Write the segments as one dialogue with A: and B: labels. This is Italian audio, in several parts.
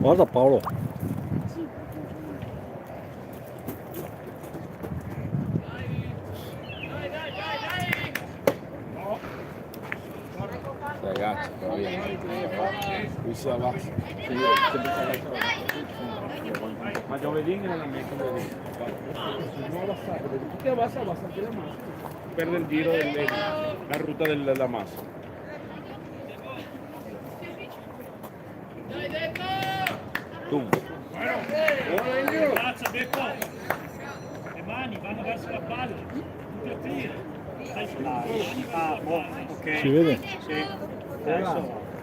A: Guarda Paolo.
B: Ragazzi, qui si abbassa. Ma giovedì non la metto così. Non abbassare, perché tutti abbassa anche la massa. Perde il giro, la ruta della massa. Tu.
C: Braccia, Beppo. Le mani vanno verso la palla. Tutti a tiro. Ah, ok.
A: Si vede?
C: Sì.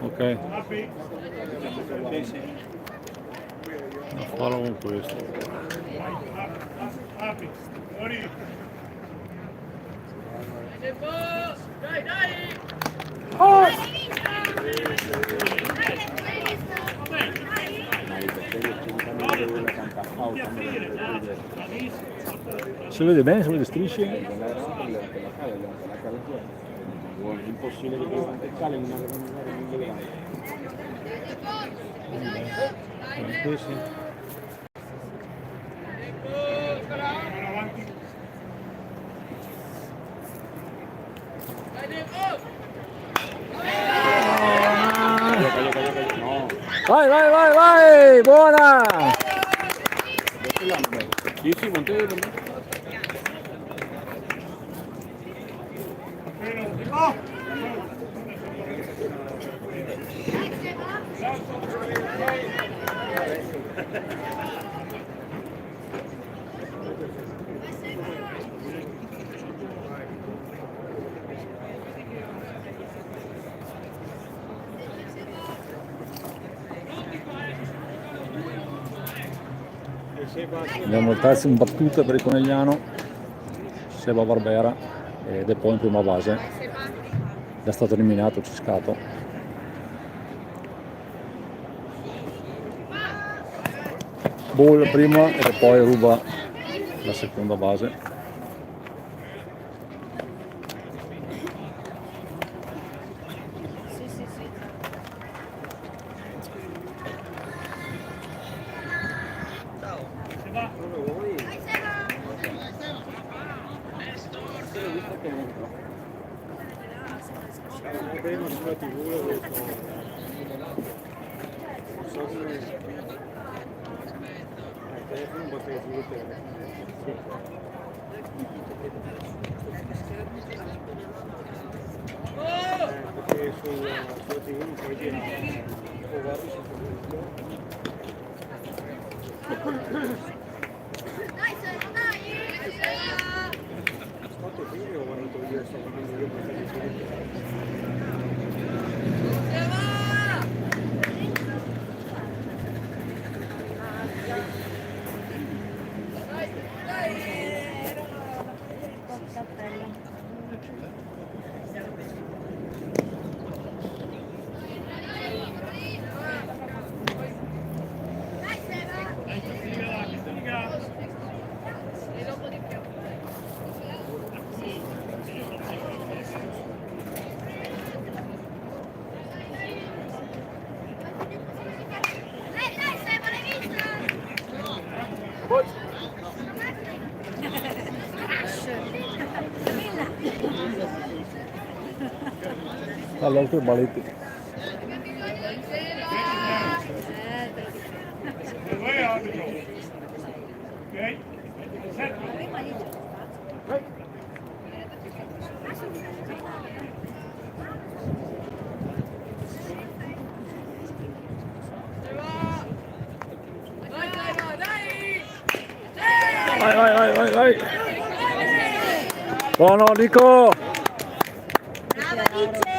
A: Ok.
C: Sì, sì.
A: Fallo con questo.
C: Apri, fuori. Dai, dai!
A: Si vede bene, si vede strisce?
B: È impossibile che questa cale in una
A: Sì, sì. Vai, vai, vai, vai! Buona!
B: Sì, sì, Montevideo da me.
A: Abbiamo il terzo in battuta per il Conegliano, Seba Barbera, ed è poi in prima base. È stato eliminato Ciscato. Ball prima e poi ruba la seconda base. All'altro balletti. Vai, vai, vai, vai, vai. Buono Nico.
D: Brava Vince.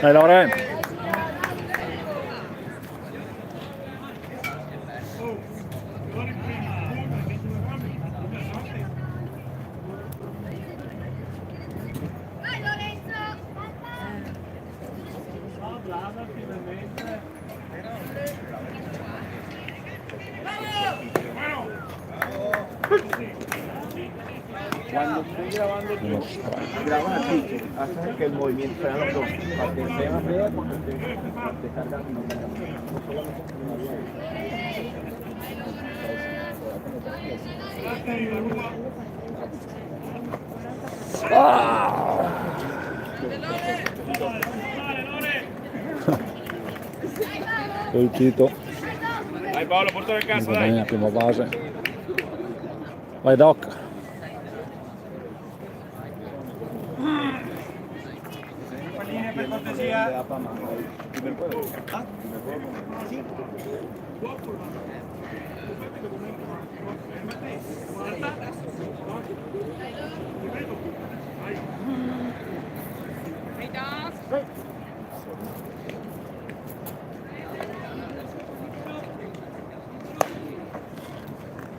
A: Dai Laure.
D: Vai Lorenzo.
C: Brava, finalmente.
B: Quando estoy grabando
A: Uno strike.
B: grabas aquí, haces que el movimiento sea los dos, para que sea más breve porque te cargas y no te cargas.
A: Colpito,
B: Dai Paolo, portalo a casa,
A: guadagna
B: dai.
A: la prima base. Vai Doc.
C: Linea per cortesia.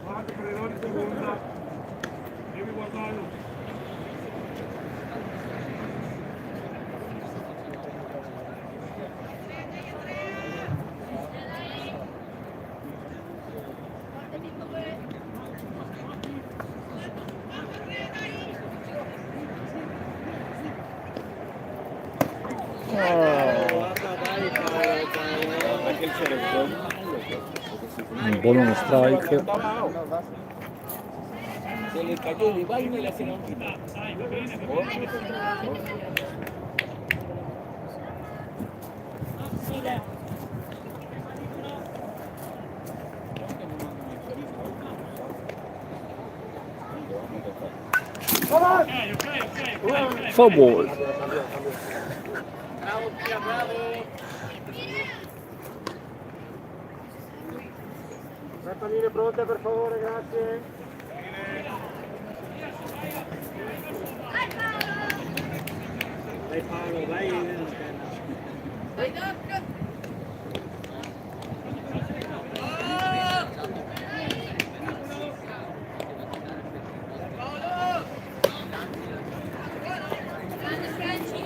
C: Guarda, corridore seconda. Devi guardarlo.
B: Anche il cerebro.
A: Un buono uno strike.
B: Se le cayó de vaina y le hacen un final.
A: Foul ball.
B: Bravo, tía, bravo.
C: Palline pronte per favore, grazie. Vai Paolo, vai.
D: Vai Doc. Grande Franci.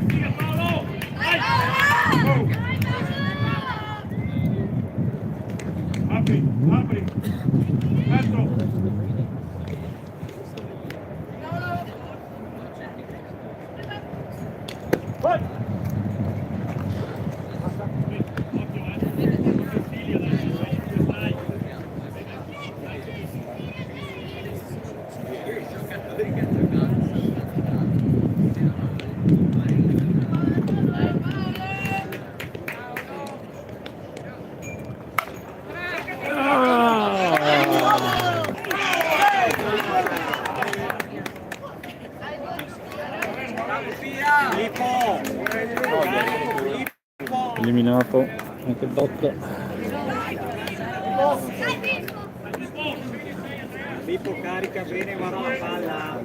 C: Via Paolo!
D: Vai Paolo!
C: Apri, apri. Metto. Vai!
A: Eliminato anche il Doc.
C: Lippo carica bene, guarda la palla.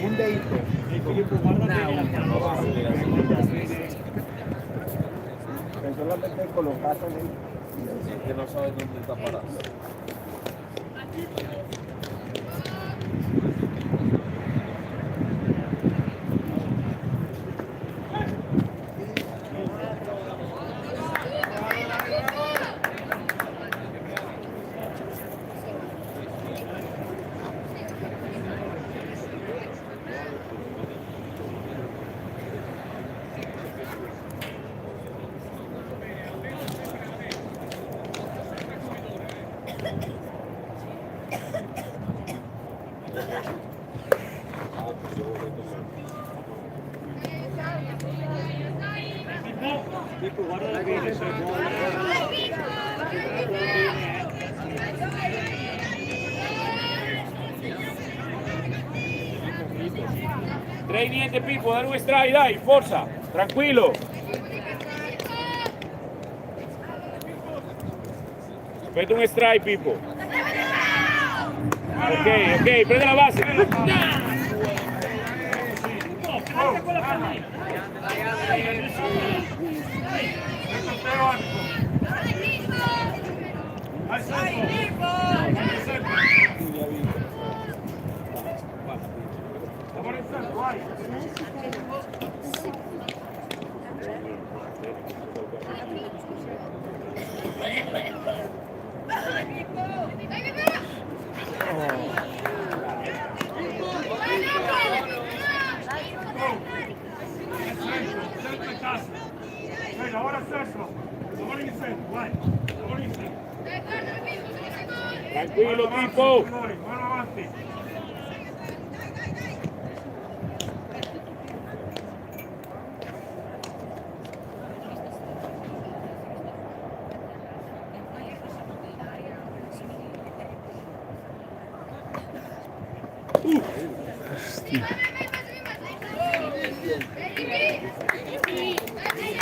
B: Un dedito.
C: Filippo, guarda bene la palla.
B: Solamente colocato que no sabe dónde está parado.
C: Pippo, guarda bene, se
B: Trae niente Pippo, dale un strike, dai, forza, tranquillo. Aspetta un strike Pippo. Ok, prende la base.
C: Lavora il centro, lavora in centro, vai, lavora in centro.
B: Tranquillo Pippo.
C: Mano avanti.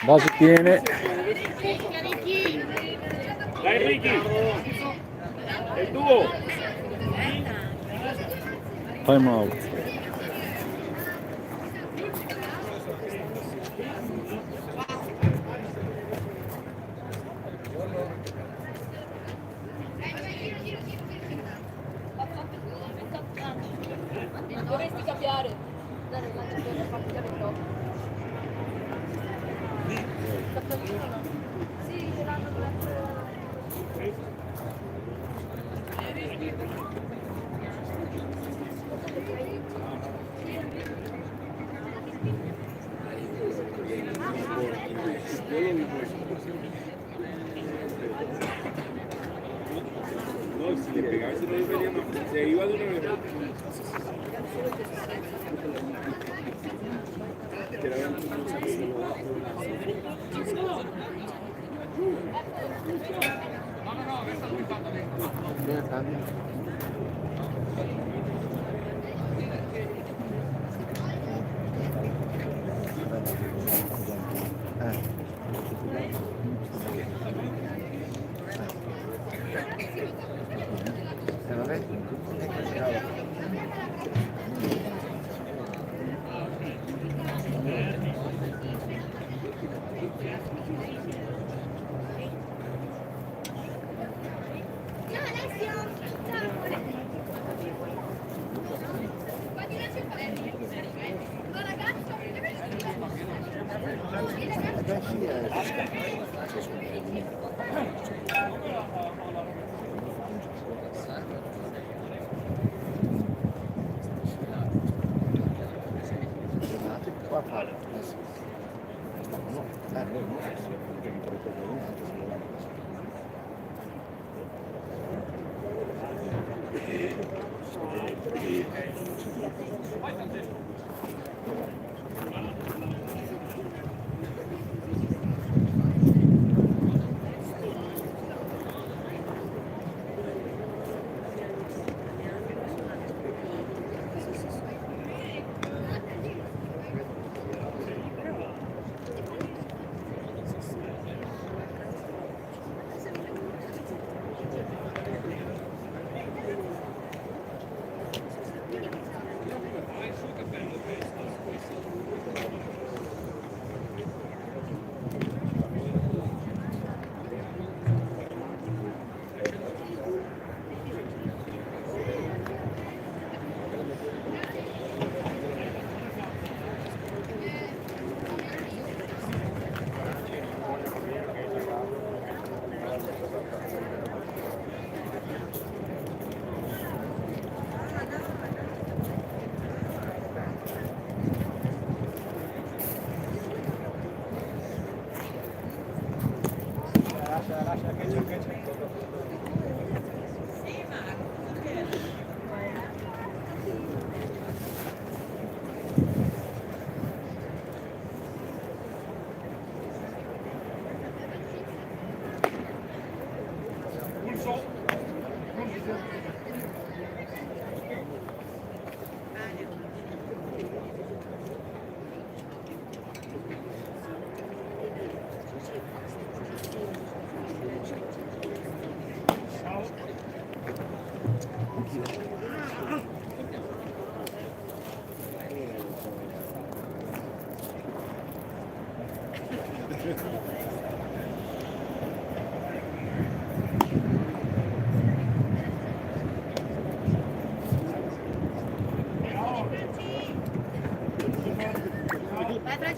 A: Base tiene,
B: Dai Ricky. Il tuo.
A: time out.
D: Dovresti cambiare. Dai, ragazzi, per farti cambiare troppo. Sì, ce l'hanno
B: No, si le pegaba, se no le venía más. Se iba de una vez.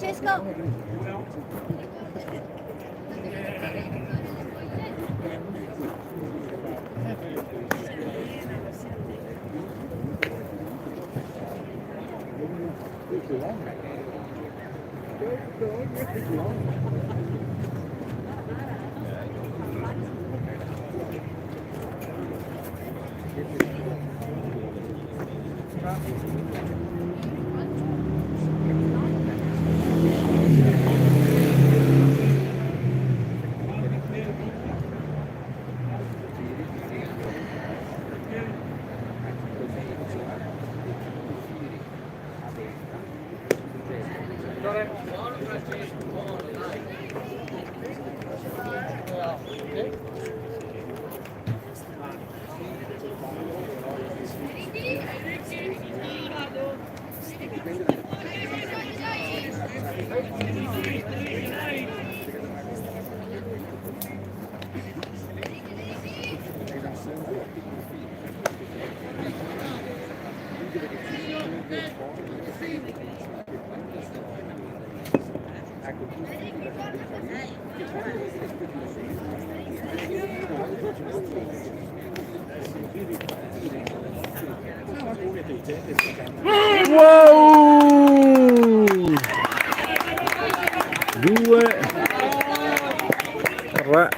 D: Francesco!
A: Wow! 2, 3.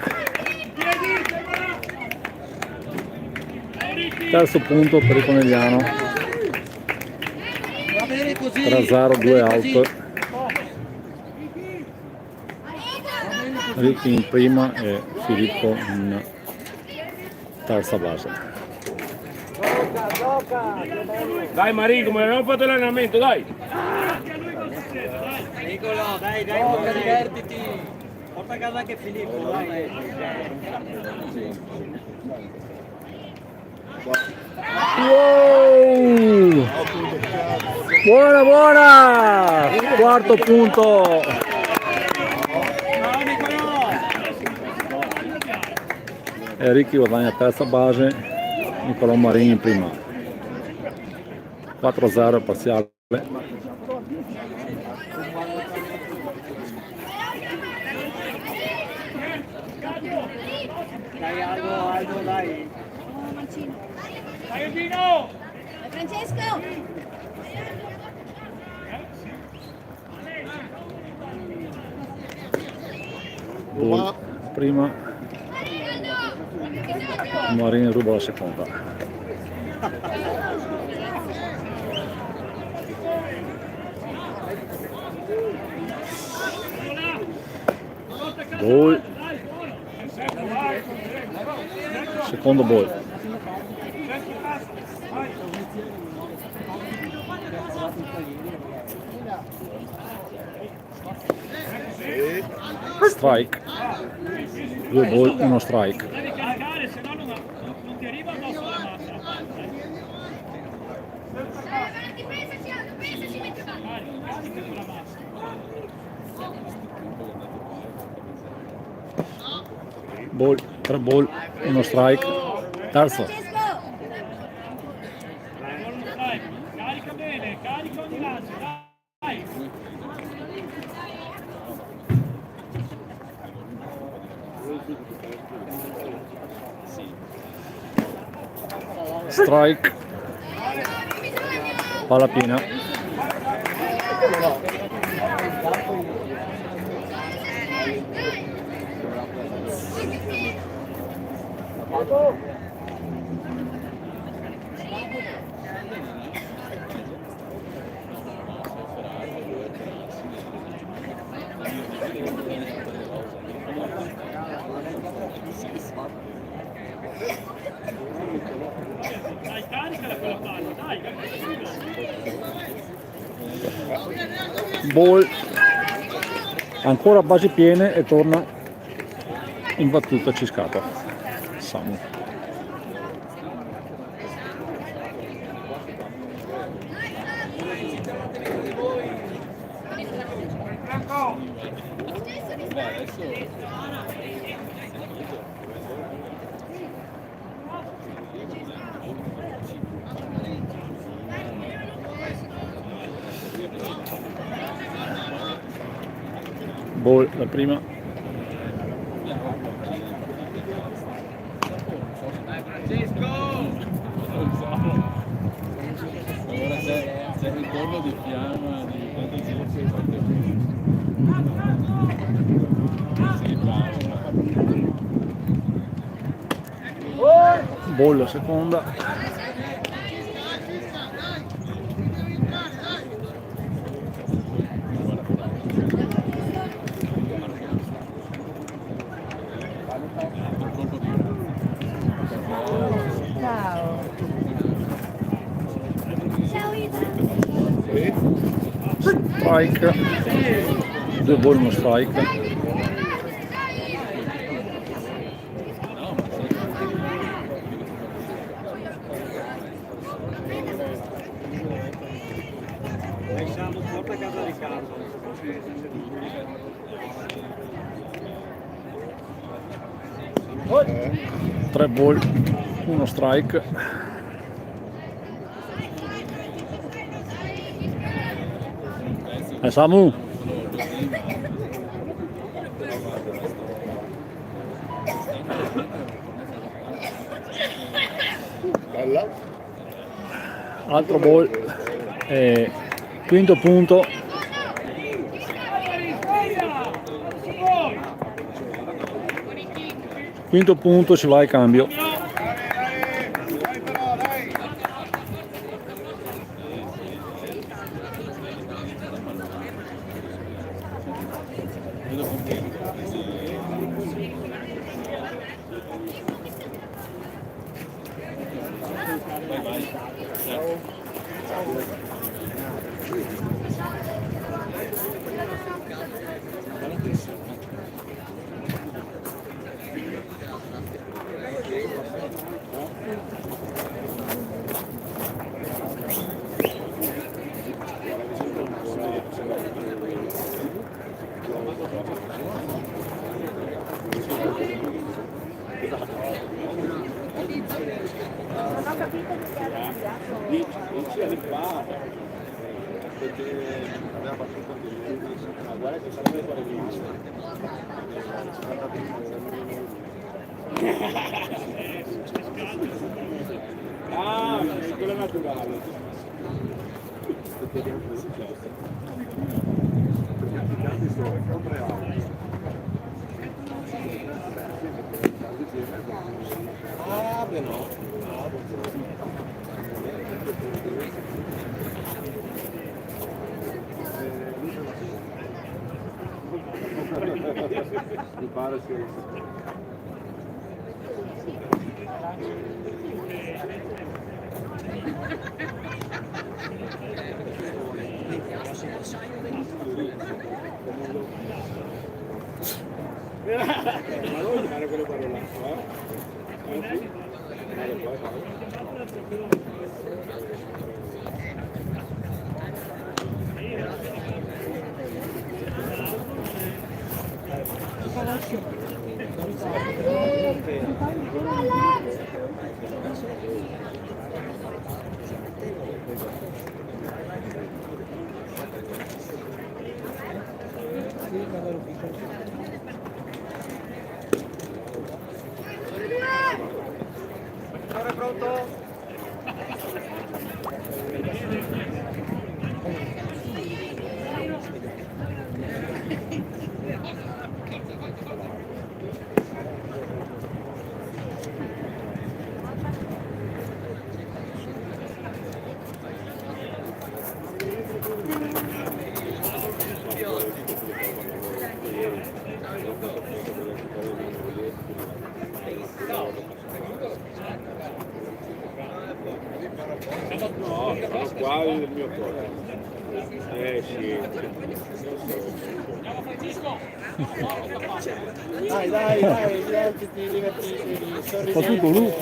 A: Terzo punto per il Conegliano. 3-0, 2 out. Ricky in prima e Filippo in terza base.
B: Dai Marico, come abbiamo fatto l'allenamento, dai!
C: Nicolò, dai, divertiti. Porta a casa anche Filippo, dai.
A: Wow! Buona, buona! Quarto punto! E Ricky guadagna terza base, Nicolò Marini in prima. 4-0 parziale.
C: Dai Aldo, dai.
D: Dai Dino! Francesco!
A: Ball prima, Marini ruba la seconda. Ball, secondo ball. Strike, 2 ball, 1 strike.
C: Devi caricare, se no non ti arriva addosso la massa.
D: Pensaci mentre va!
C: Carica la massa.
A: Ball, 3 ball, 1 strike. Terzo.
D: Francesco!
C: Carica bene, carica ogni lancio, dai.
A: Strike, palla piena.
C: Dai, caricala quella palla, dai,
A: Ball, ancora a basi piene e torna in battuta, ci scappa Samu. Ball la prima.
E: Ora c'è il ritorno di fiamma di
A: Ball la seconda. Strike. 2 ball, uno strike.
C: Siamo porta a casa Riccardo.
A: 3 ball, uno strike. Samu. Altro ball. Quinto punto. Quinto punto, ci va il cambio.
B: Dici alle fare perché aveva fatto un po' di ma guarda che sarebbe fare rimasto quello è naturale. Ah, beh no. Mi pare sia ma non fare quelle parole là, pronto? No, sono quasi del mio cuore. Sì. Dai, gli altri ti divertiti.
A: Fa tutto lui.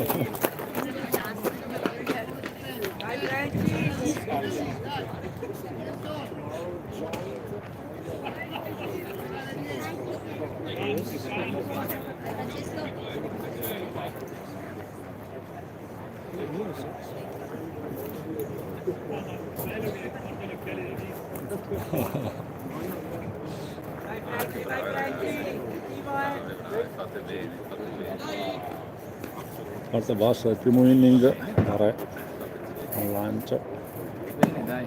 A: Parte bassa del primo inning, 3 al lancio.
E: Bene, dai.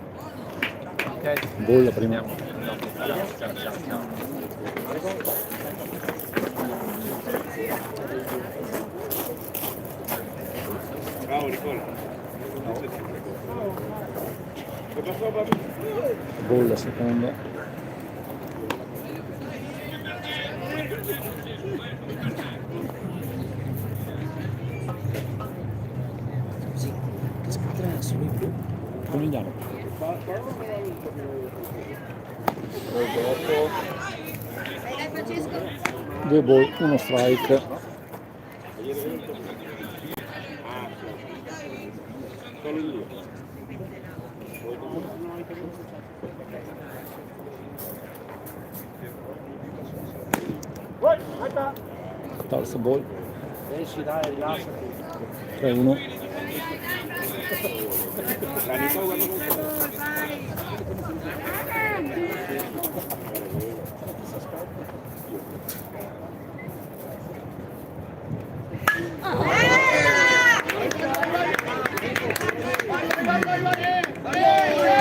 E: Ok.
A: Bolla prima.
B: Bravo Nicola. Che passò papi?
A: Bolla seconda. Conigliano.
D: Dai Francesco.
A: 2 ball, 1 strike.
B: Solo il due.
A: Terzo ball.
C: Esci, dai, rilassati.
A: 3-1.
B: La Nicola guarda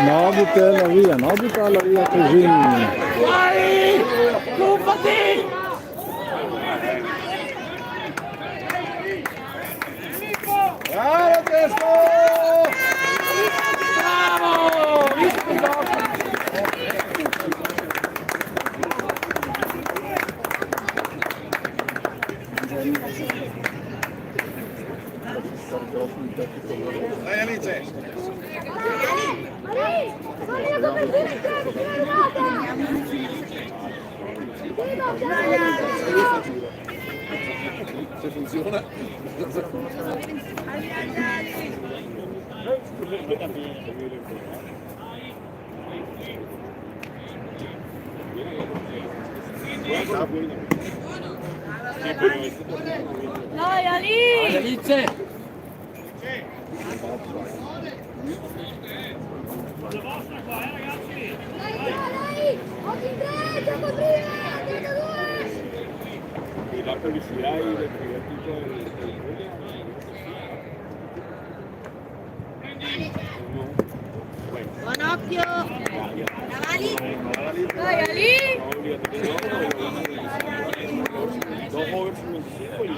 A: No, buttarla via così.
B: Bravo Tesco! Dai Alice! Se funziona.
D: Dai Ali!
E: Alice!
D: Dai! Occhi in tre, gioco prima! Gioco due!
B: La pubblicità del divertito
D: Buon occhio! Navali! Dai Ali!
B: Dos overs 25 y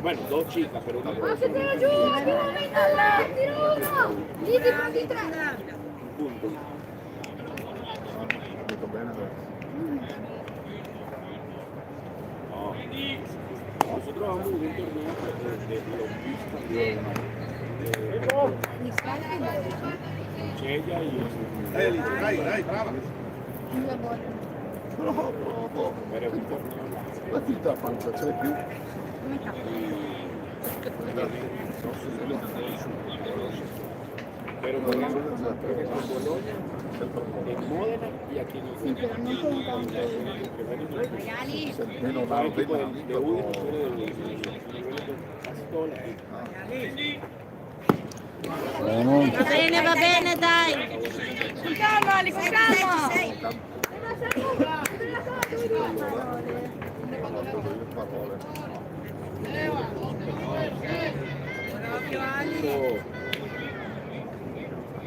B: bueno, dos chicas, pero una
D: Ma che tira giù! Tiro là! Tiro uno! Lì ti prendi tre!
B: punto. No. Nosotros vamos a un torneo de Chella y dai, brava. Pero es un torneo
F: La tita pancia ce l'hai più?
B: pero por ejemplo, en Bologna, en Módena y aquí en el
D: Però non con tanto.
B: Magari
F: Meno da
B: tipo de
F: vedi
B: Udine, de Castola.
A: Buono.
D: Va bene, dai! Con calma Ali, con calma!
F: parole.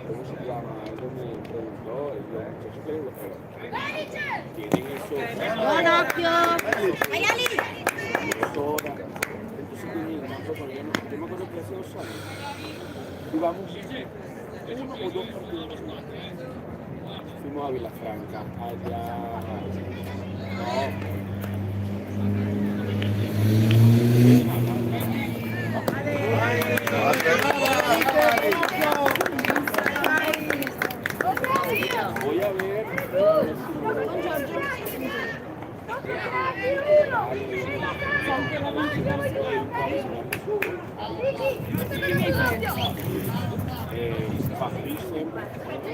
B: ¿Cómo se llama? Algo me preguntó, y yo, muchachos que tienen eso.
D: Buon occhio! Vai Ali!
B: Eso, entonces mi hermano, yo me acuerdo que hace 2 años jugamos 1 o 2 partidos. Fuimos a Vilafranca, allá. Voy a ver.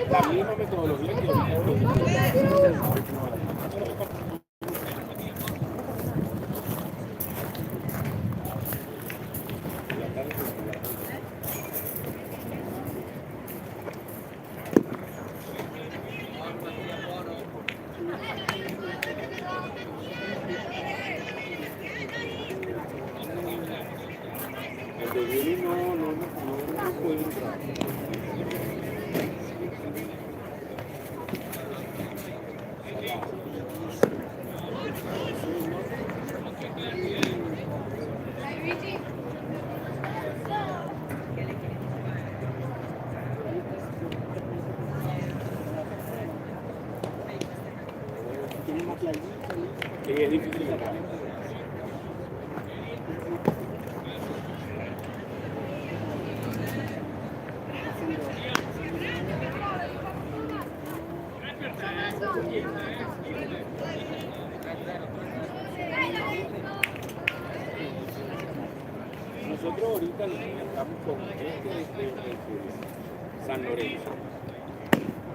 B: La misma metodología que che è difficile da fare. Nosotros ahorita estamos con San Lorenzo.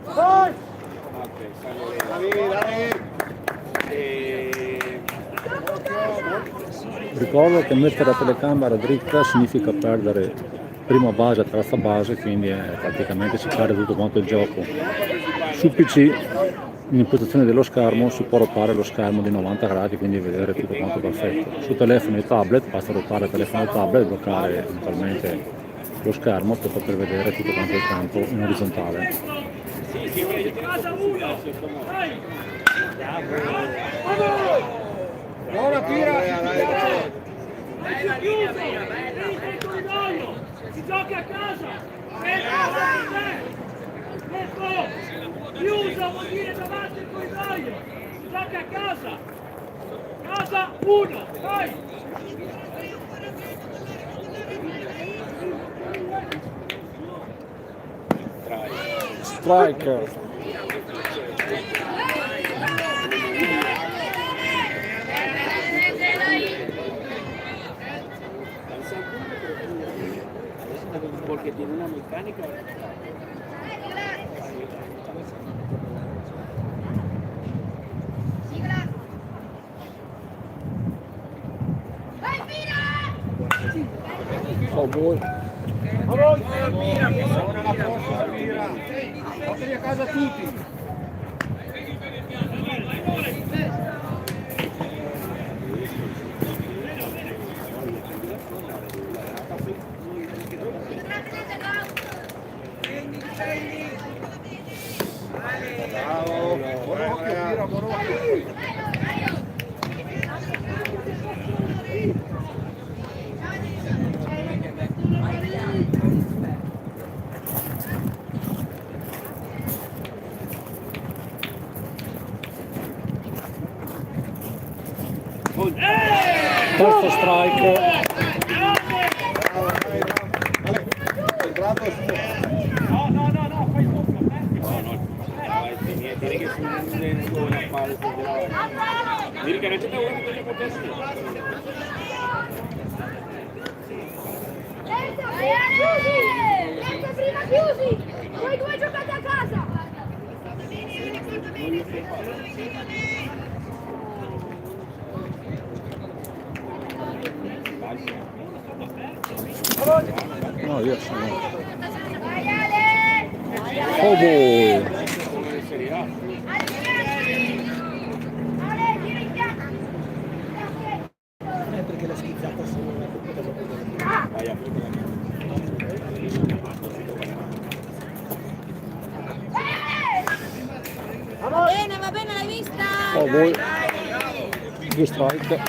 B: Ok, San Lorenzo.
A: Ricordo che mettere la telecamera dritta significa perdere prima base e terza base, quindi praticamente si perde tutto quanto il gioco. Su PC, in impostazione dello schermo, si può rotare lo schermo di 90 gradi, quindi vedere tutto quanto perfetto. Su telefono e tablet basta rotare il telefono e tablet, bloccare eventualmente lo schermo per poter vedere tutto quanto il campo in orizzontale.
B: Buona Pira!
C: Si gioca a casa! Chiusa vuol dire davanti al corridoio! Si gioca a casa! Casa 1! Vai!
A: Strike!
B: Porque tiene una mecánica.
A: Oh boy!
B: Mira, che sono la prossima, Mira. Portali a casa tutti. Bravo, buon occhio, Mira, buon occhio.
A: Terzo strike!
C: No, fai il doppio.
B: Tiene che essere una fase Mira che non c'è uno che può essere.
D: Terza prima chiusi! Voi due giocate a casa!
A: No, io sono...
D: Vai Ale!
A: Oh boy!
D: Ale, gira in piano!
G: Perché l'ha schizzata solo una
B: Vai a
D: Va bene, l'hai vista?
A: Oh boy! Due strike!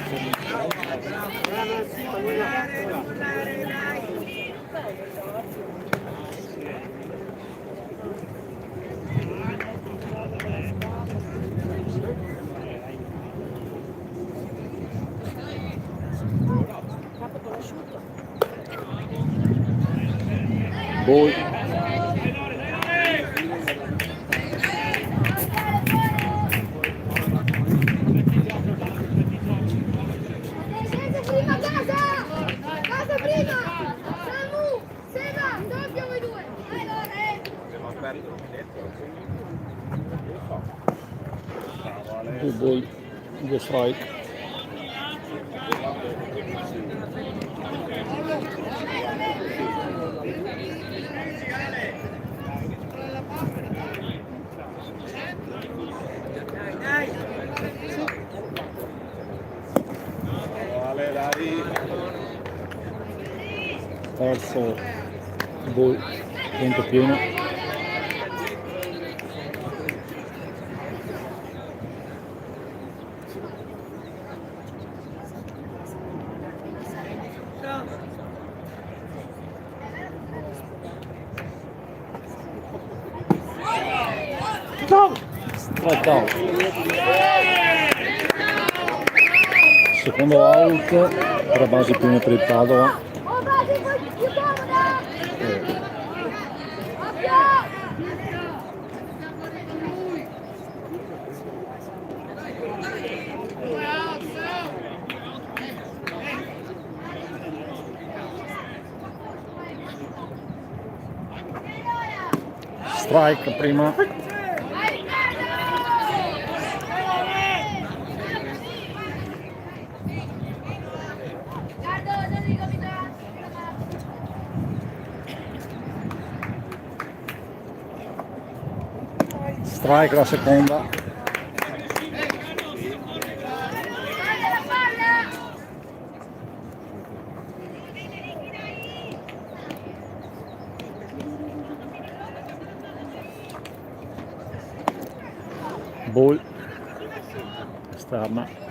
A: Boy!
D: Prima casa! Casa prima! Samu! Seba! Doppio voi due! Allora,
A: Due boy! Due strike!
B: Vale, dai.
A: Terzo boy! Tempo pieno! Strike out! secondo out, 3 basi piene per il Padova.
D: Oh, Brasi, poi più comoda! Occhio!
A: Strike prima. Strike la seconda. Ball esterna.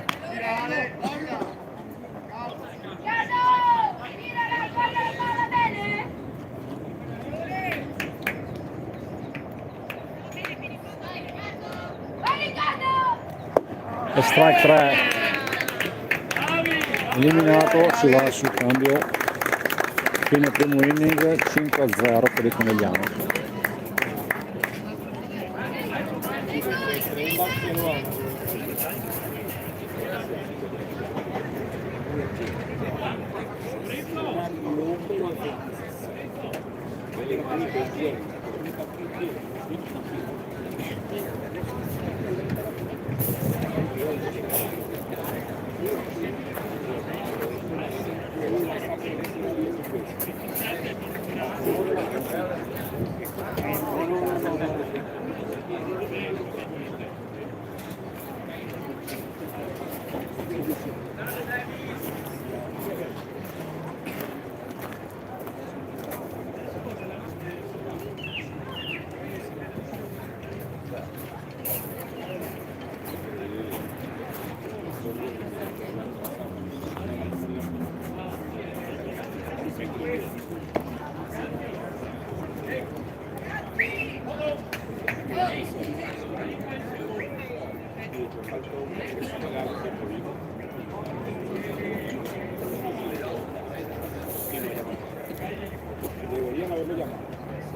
A: E strike 3 eliminato, si va sul cambio fine primo inning, 5-0 per il Conegliano.
B: Deberían haberlo llamado.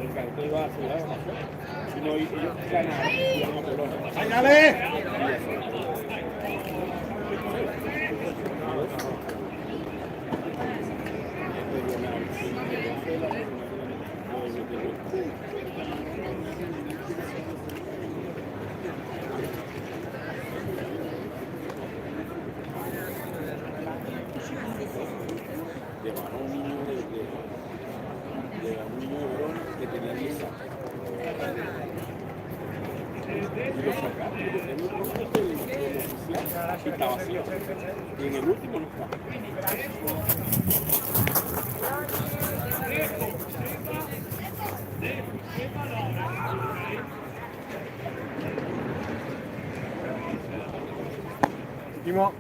B: El cartel iba a acelerar demasiado. Si no, ellos ganaron y iban a Polonia.
G: ¡Ándale!
B: Llevaron a un niño de Verona que tenía 10 años. Y lo sacaron en el último del oficial y estaba vacío. Y en el último no estaba.
G: Ultimo.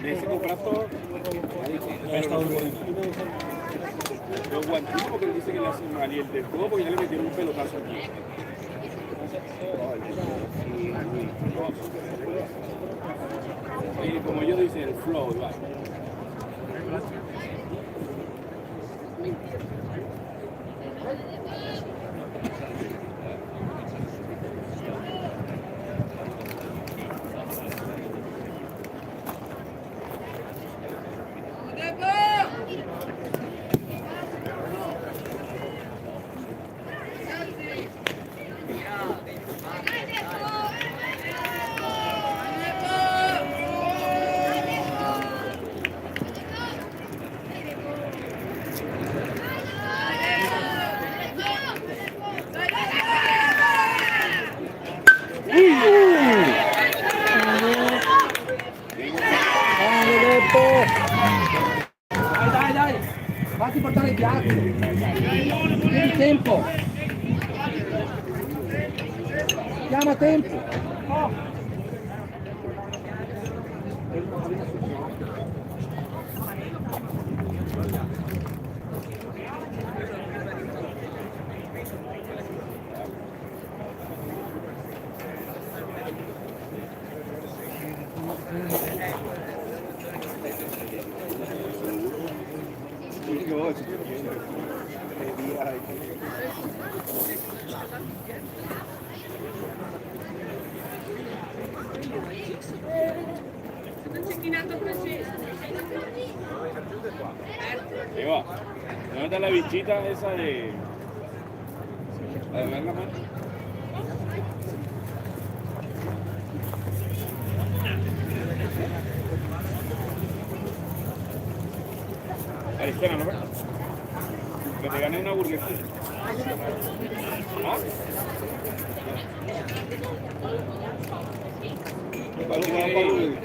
B: De ese contrato, yo guantillo porque él dice que le hace mal y el de todo porque ya le metieron un pelotazo aquí. Y como ellos dicen, el flow, ¿vale?
G: Dai, fatti portare il piatto. Tieni tempo. Chiama tempo.
B: Ahí va. ¿Dónde está la bichita esa de... La de ver la mano? Ahí, espera, ¿no? Que te gane una burguesía. ¿Ah? ¿Cuál tiene?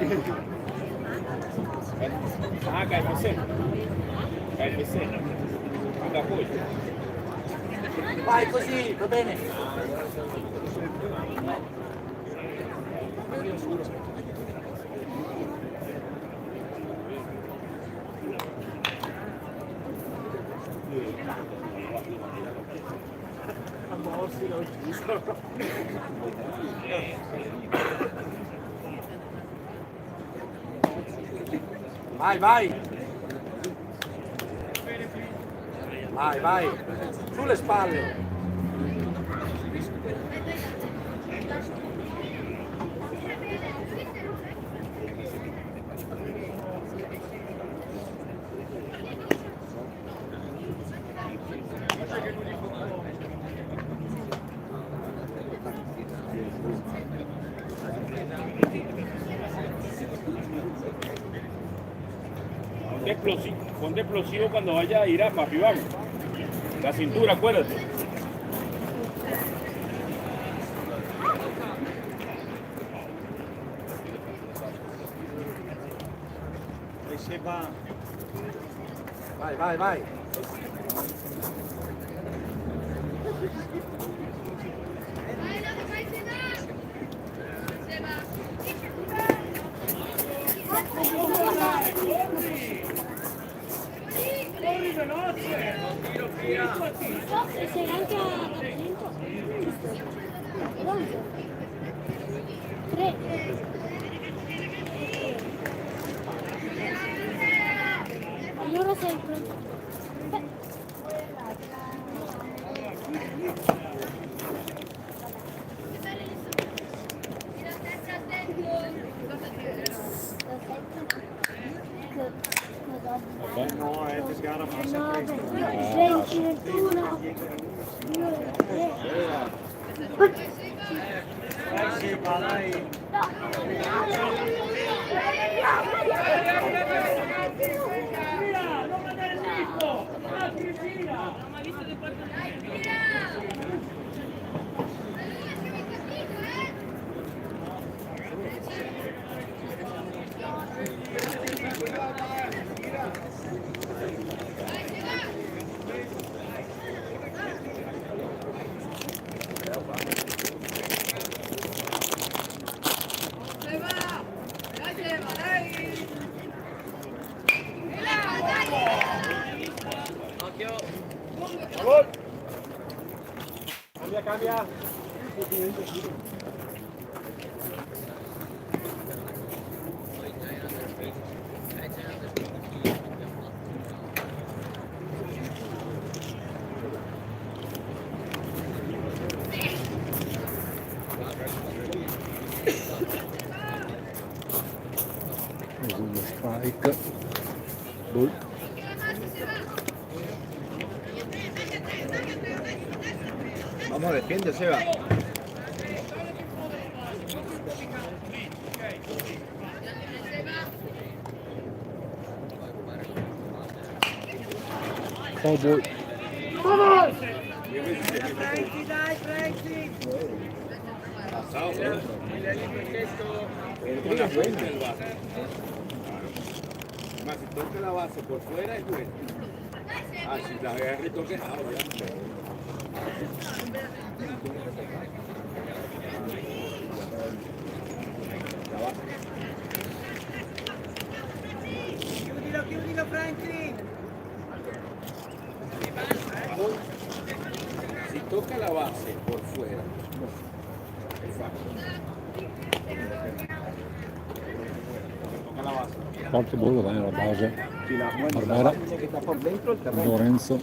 B: Ah, KFC. KFC. Da pollo.
G: Vai così, va bene. Vai, vai. Vai, vai. Sulle spalle.
B: Ponte explosivo cuando vaya a ir a papi, vamos. La cintura, acuérdate.
G: Vai, vai, vai.
D: E sei anche a Capimento? Quanto? 3. Allora sei pronto.
C: No, ti sgara fa sempre
D: 20, 21.
C: sì, ma dai. Non mandare il disco! La Cristina! Non hai visto che porta
G: Cambia.
A: Uno strike. Ball.
F: Vamos, defiende, Seba.
A: Foul ball.
B: Una fuente del base. Más si toca la base por fuera es bueno. Ah, si la agarra y toque ya.
G: Chiudilo Franklin.
B: Si toca la base por fuera, es fácil.
A: Forte Borgo va nella base.
F: Si la mueve la
A: Barbera.
F: máquina que está por dentro del terreno.
A: Lorenzo.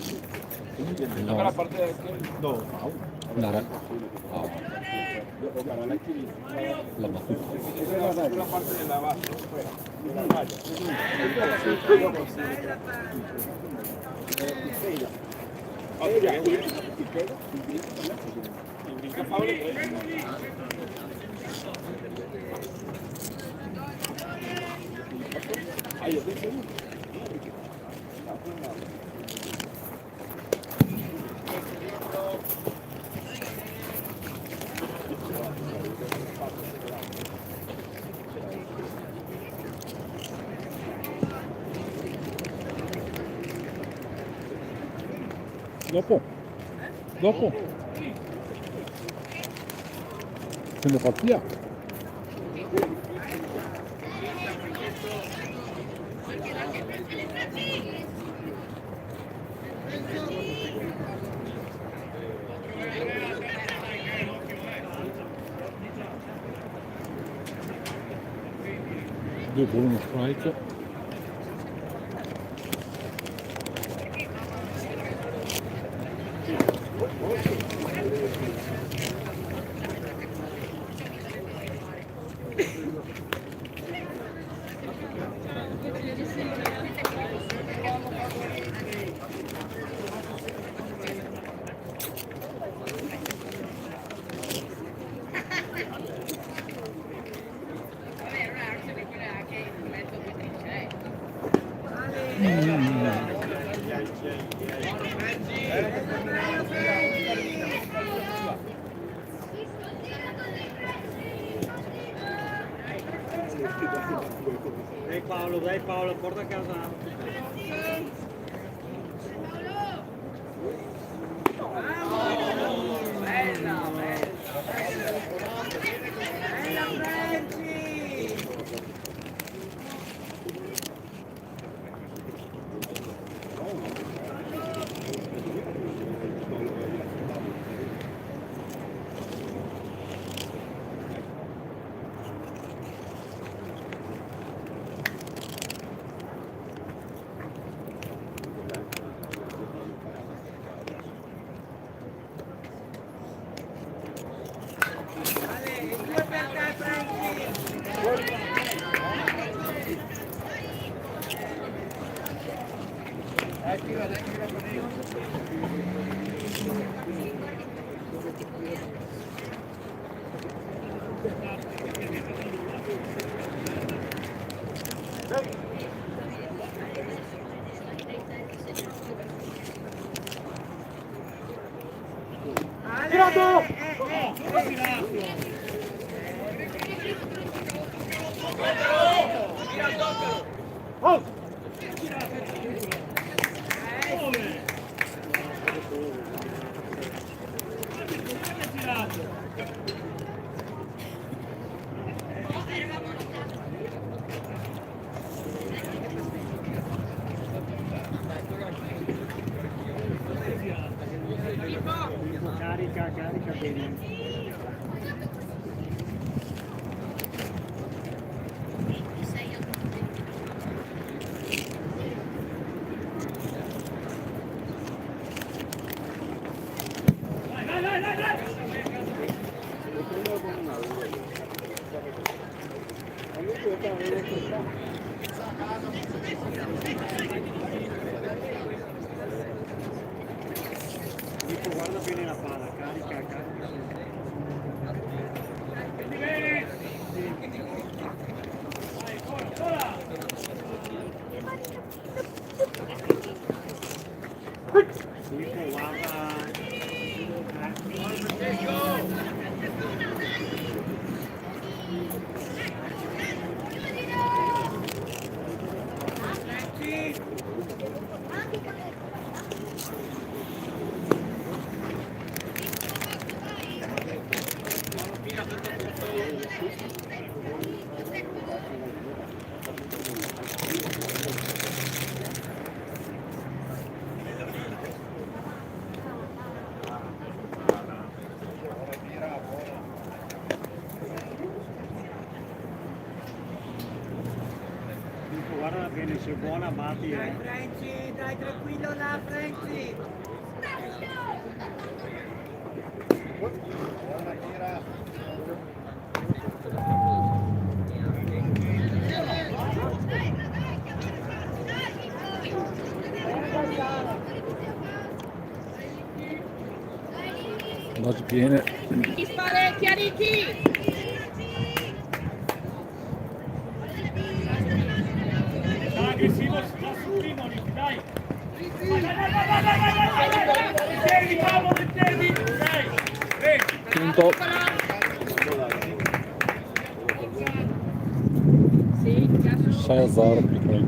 B: Toca la parte de
F: No,
A: Dare
B: para la actividad.
A: la battuta.
B: Esa es la parte de la base, fuera, de la malla. Y brinca Pablo. Ahí yo estoy seguro.
A: Dopo. Dopo. Prende partita. Dopo uno strike.
C: Dai Paolo, porta a casa. Carica bene. Guarda bene la palla, carica. guarda bene, se è buona batti.
G: Dai Franci, dai tranquillo là Franci.
A: Base piene.
D: Chi sparecchia, Ricky!
C: Aggressivo, sta sul primo, Ricky, dai! Intervi, bravo, intervi! Dai!
A: Punto.
D: Sì,
A: 6-0 per il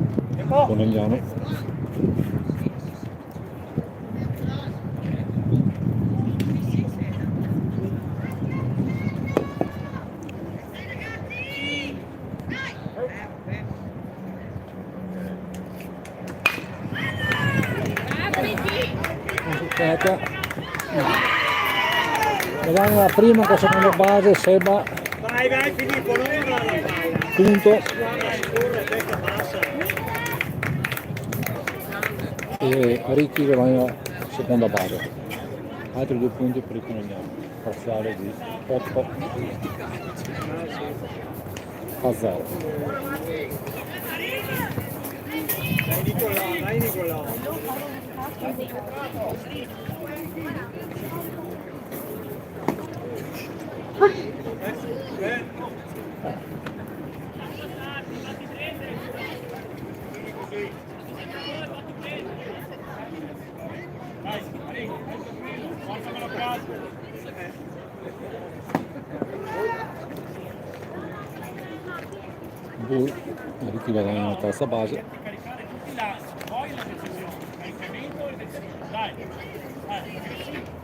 A: Conegliano. Vediamo la prima con la seconda base, Seba,
C: Vai, vai Filippo, non urla la palla!
A: punto,
C: Guarda, scorre, testa bassa!
A: e Ricchi che va in seconda base. Altri 2 punti per il Conegliano, parziale di 8-0.
C: Dai Nicolò, dai Nicolò!
A: Bull, Ricchi va in terza base.
C: Caricare tutti l'assi, poi la decisione, caricamento e decisione, dai! Aggressivo!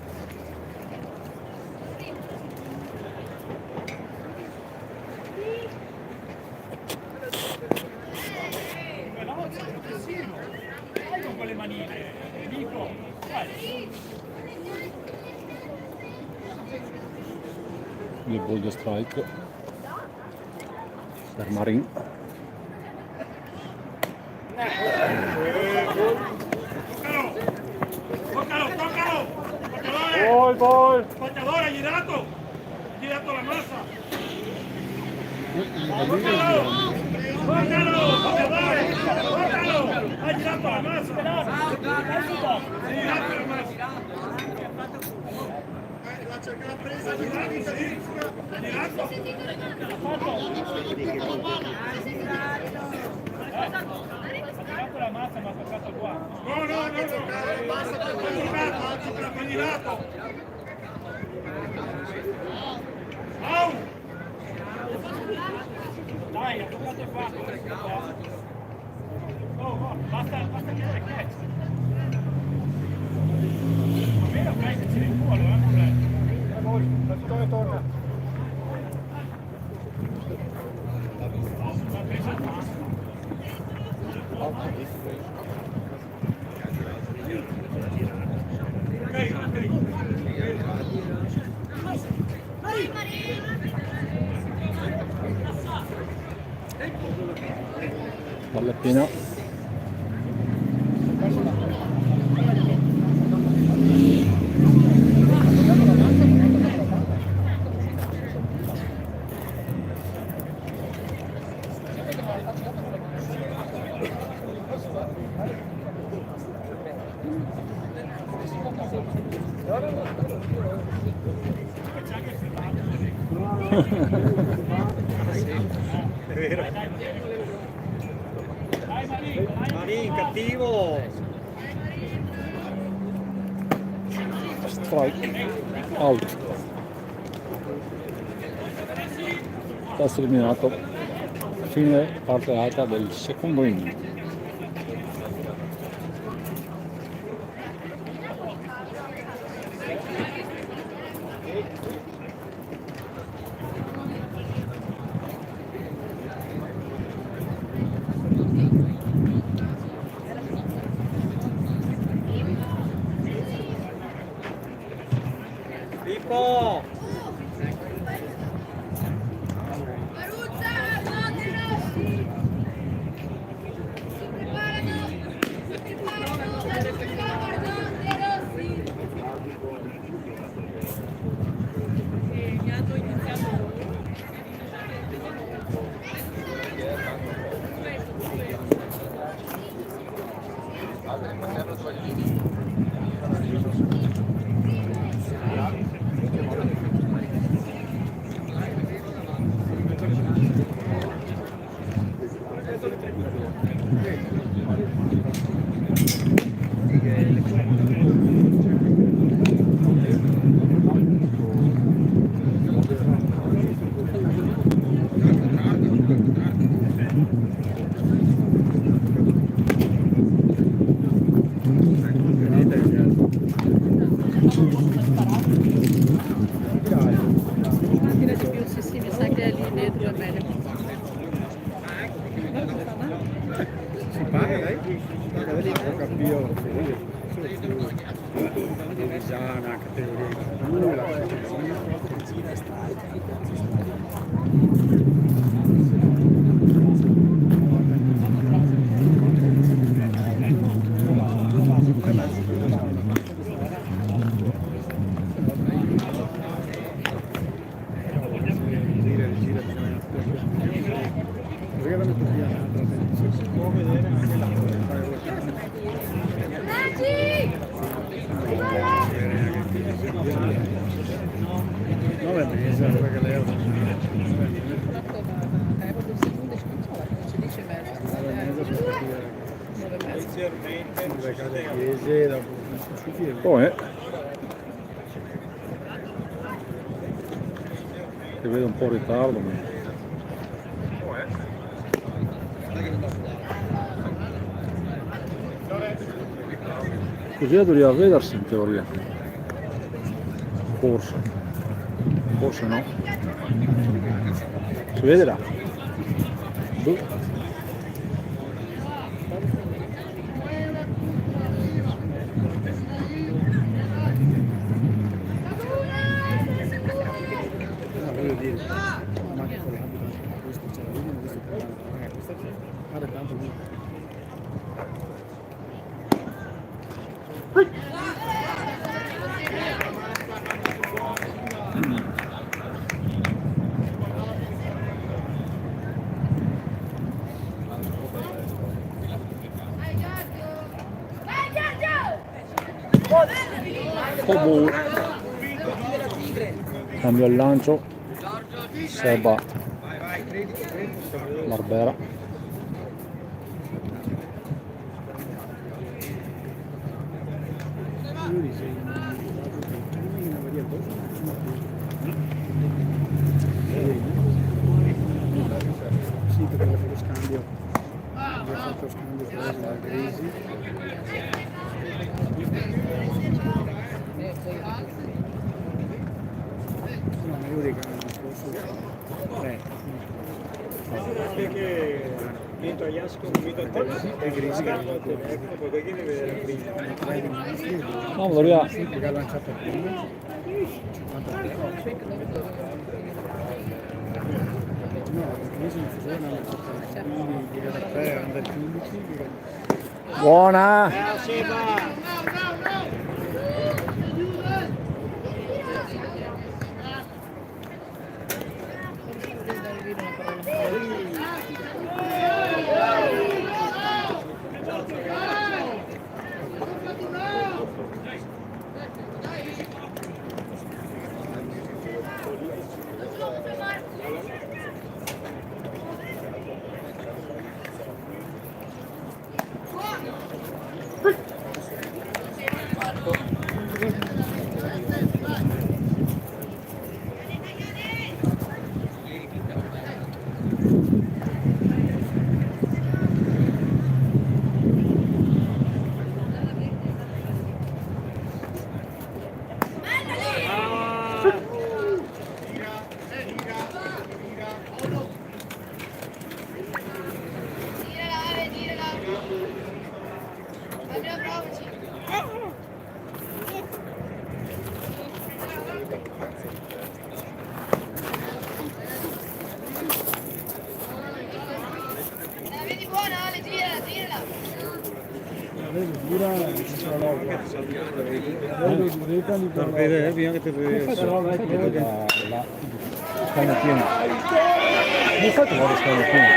C: Veloce, aggressivo! Vai con quelle manine, Nico! Vai!
A: Il Bull di strike per Marin.
C: Toccalo! Toccalo! Spacciatore, gli dato la massa! Toccalo! Spacciatore! Hai girato la massa! Hai girato la massa! L'ha presa di girato? Ha tirato la mazza ma ha toccato qua. No, ha girato. Au! Dai, ha toccato il fatto. Oh, basta chiudere catch. Va bene, ok, se ce l'hai tu allora non problema.
G: Dove torna?
A: Palla piena.
C: È vero. Marin, cattivo!
A: Strike. Out. Passo eliminato. Fine parte alta del secondo inning.
C: Pippo!
D: dietro è meglio.
F: Si paga, dai? Non capivo. Divisiana,
A: Poi si vede un po' in ritardo, ma così doveva vedersi in teoria, forse no, si vedrà. Boh. Kobu cambio il lancio, Seba Barbera,
F: sì, perché ho fatto lo scambio, preso da Grisi. No, ma io dico, forse 3.
C: Perché dentro agli asco, dentro a te,
F: E Grisi che
C: ecco, perché deve vedere prima.
A: no, doveva
F: perché ha lanciato prima 53. No, Grisi in fusione ha lanciato quindi direi da 3 under 15.
A: buona,
D: Vedi buona, Ale, girala.
F: Per vedere, via che te vedi.
A: scano pieno, non fate guarda scano pieno,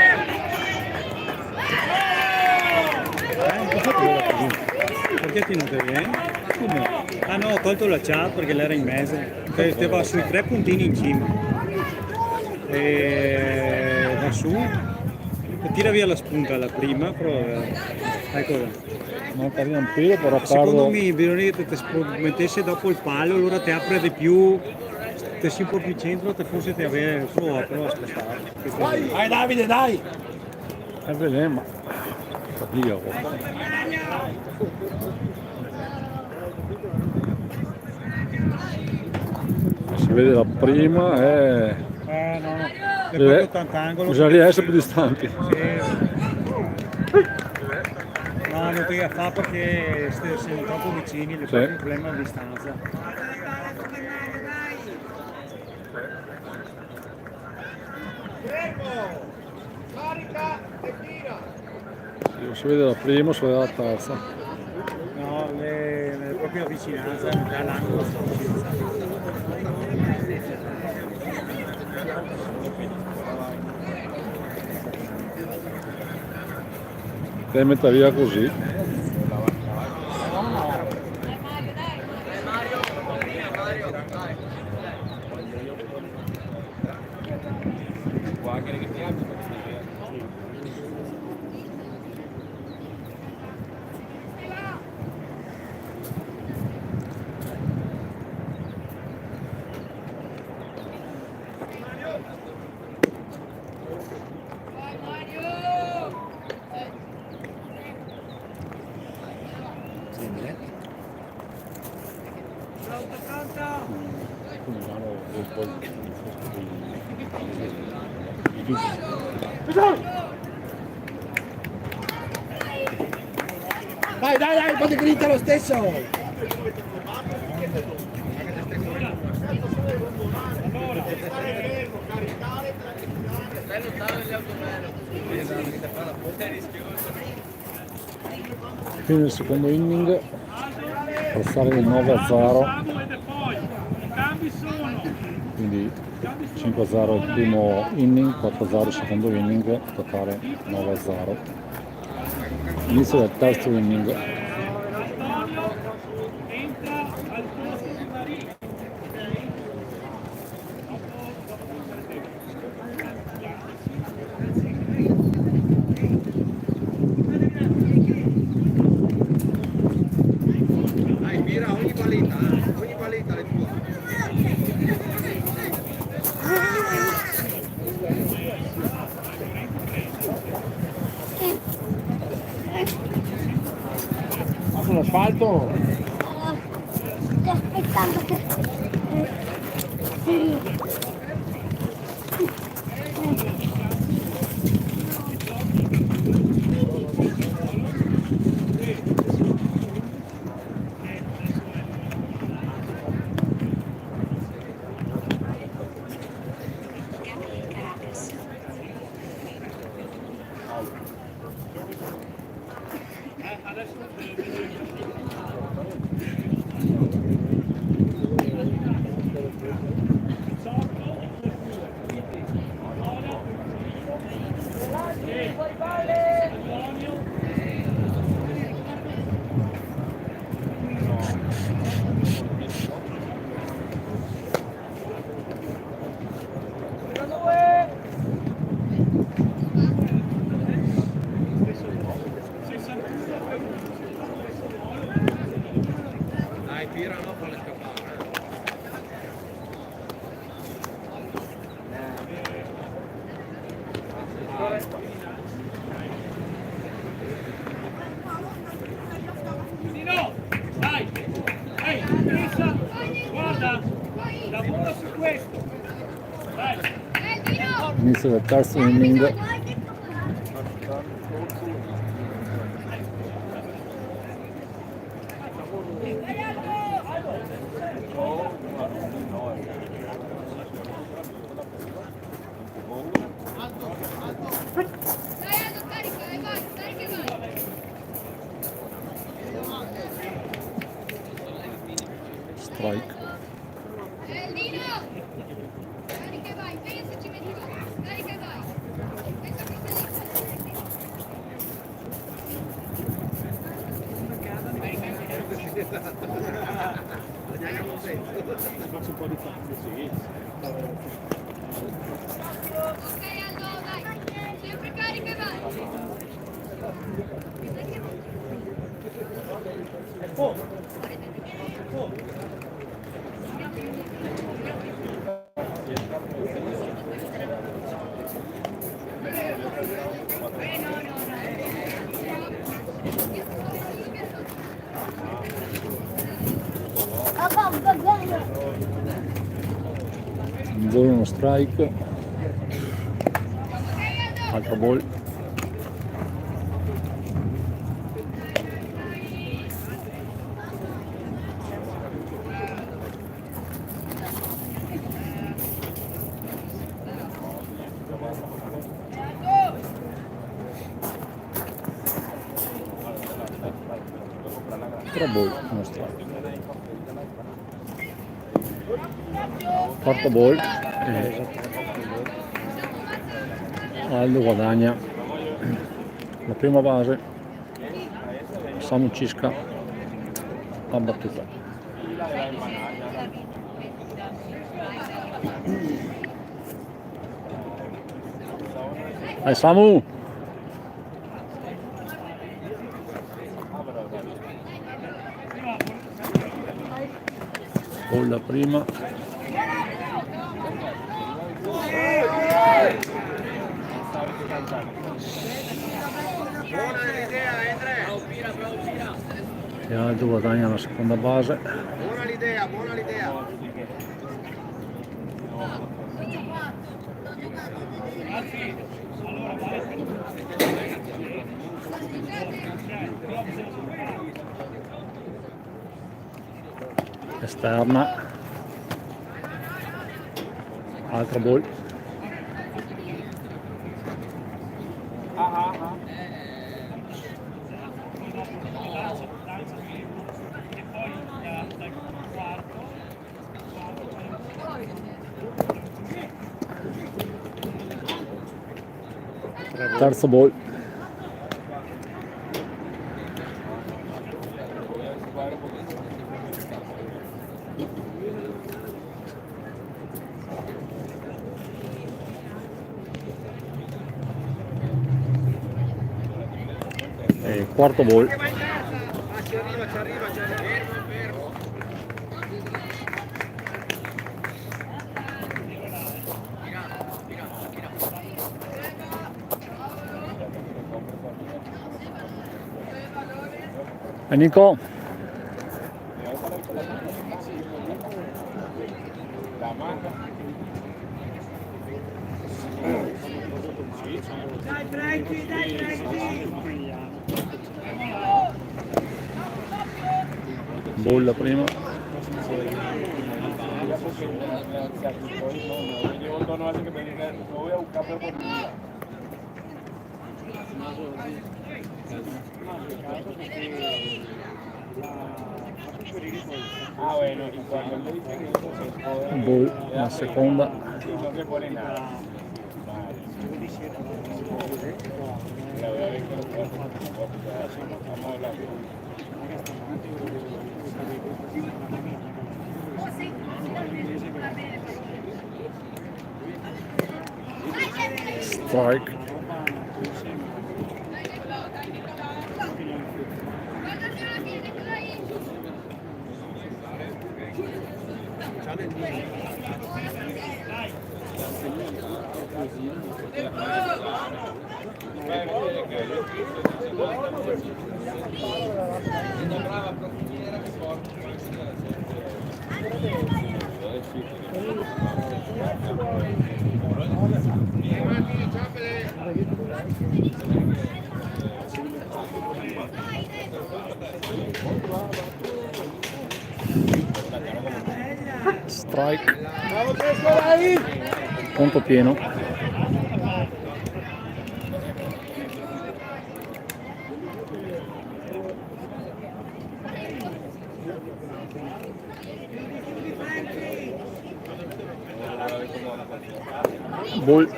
C: Perché ti non te viene? Ah no, ho tolto la chat perché l'era in mezzo. Stava sui 3 puntini in cima. E va su e tira via la spunta la prima, però ecco.
A: manca un pelo però
C: Secondo
A: parlo,
C: me bisogna che ti mettesse dopo il palo, allora ti apre di più, te si un po' più centro, te forse ti avere però aspettare.
B: Vai Davide, dai!
A: vedremo, via, si vede la prima e
C: No.
F: proprio tant'angolo.
A: Bisogna riesce più distanti.
F: No, non ti fa perché siamo troppo vicini, il problema è a distanza.
G: Carica e tira.
A: Non si vede la prima, si vede la terza.
F: No, è proprio a vicinanza, dall'angolo sta
A: Devi mettere via così.
G: Dai, fate grinta lo stesso!
A: Fine del secondo inning, passare del 9-0, quindi 5-0 il primo inning, 4-0 il secondo inning, totale 9-0. Inizio del terzo inning.
G: Dai, mira ogni palletta le tue.
F: Ma sull'asfalto?
H: Sto aspettando che...
G: Dai, tira, no, falle scappare.
C: No, dai, ehi, pensa, guarda, lavora su questo. Dai.
A: Inizio del terzo inning. Strike.
D: Carica e vai, vedi se ci metti qua. Carica e vai. Questa proprio lì.
F: Faccio un po' di fatto, sì.
D: Ok, Aldo, dai. Sempre carica e vai.
A: Un volo, uno strike. altro ball. Altro ball, uno strike. Quarto ball. Aldo guadagna la prima base, Samu Cisca ha battuta. Dai Samu! Con la prima. E Aldo guadagna la seconda base.
G: Buona l'idea, buona l'idea.
A: Esterna, altro ball. Terzo ball. E quarto ball.
G: Ci arriva, ci arriva, ci arriva. Fermo.
A: E Nico.
C: Dai Frankie, dai Frankie!
A: Ball la prima. Ball la seconda. Strike. Strike. Punto pieno. Ball.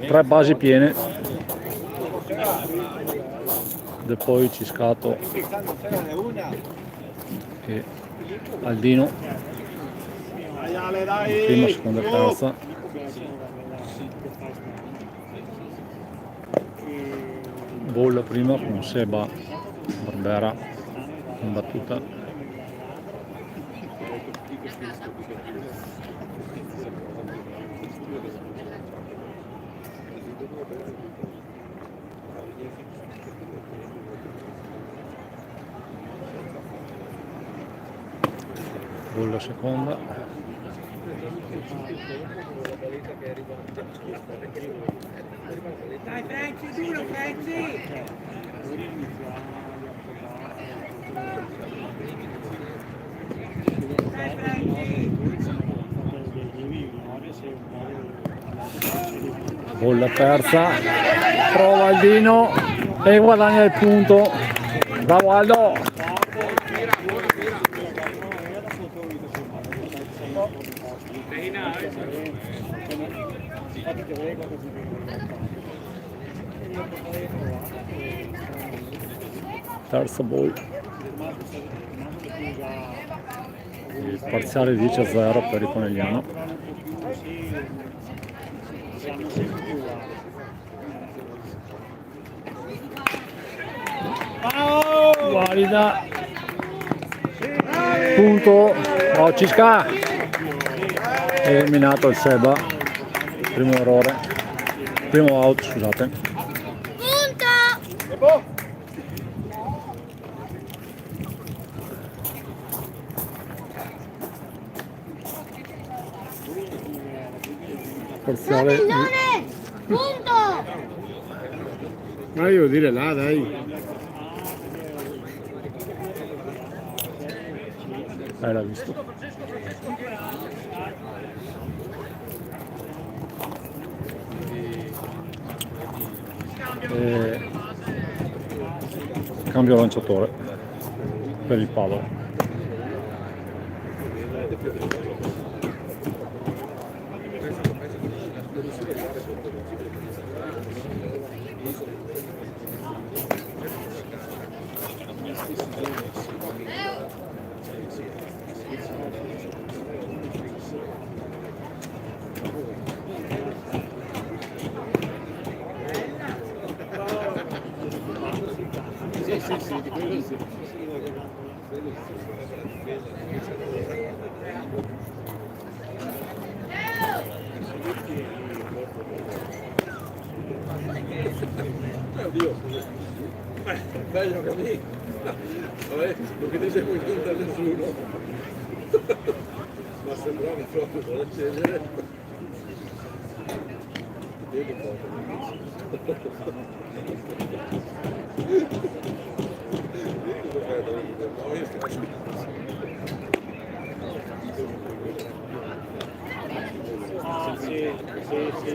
A: E 3 basi piene. E poi Ciscato e Aldino, prima, seconda e terza. Ball la prima con Seba Barbera in battuta. Ball la seconda.
G: Dai Franci, duro Franci! Dai Franci!
A: Bolla persa, prova il Dino e guadagna il punto. Bravo Aldo! Terza ball. Il parziale 10-0 per il Conegliano. Valida. Punto. Oh, Cisca. Eliminato il Seba. Primo errore. Primo out, scusate.
H: Punto!
A: Parziale.
H: Pallone! Punto!
F: Ma io devo dire là, dai.
A: L'ha visto. Cambio lanciatore per il palo.
F: Sì, di quello sì.
G: Oddio, meglio che me. Vabbè, non che ti sei poi da nessuno. Ma sembrava proprio da accendere.
C: Ah, sì, sì, sì.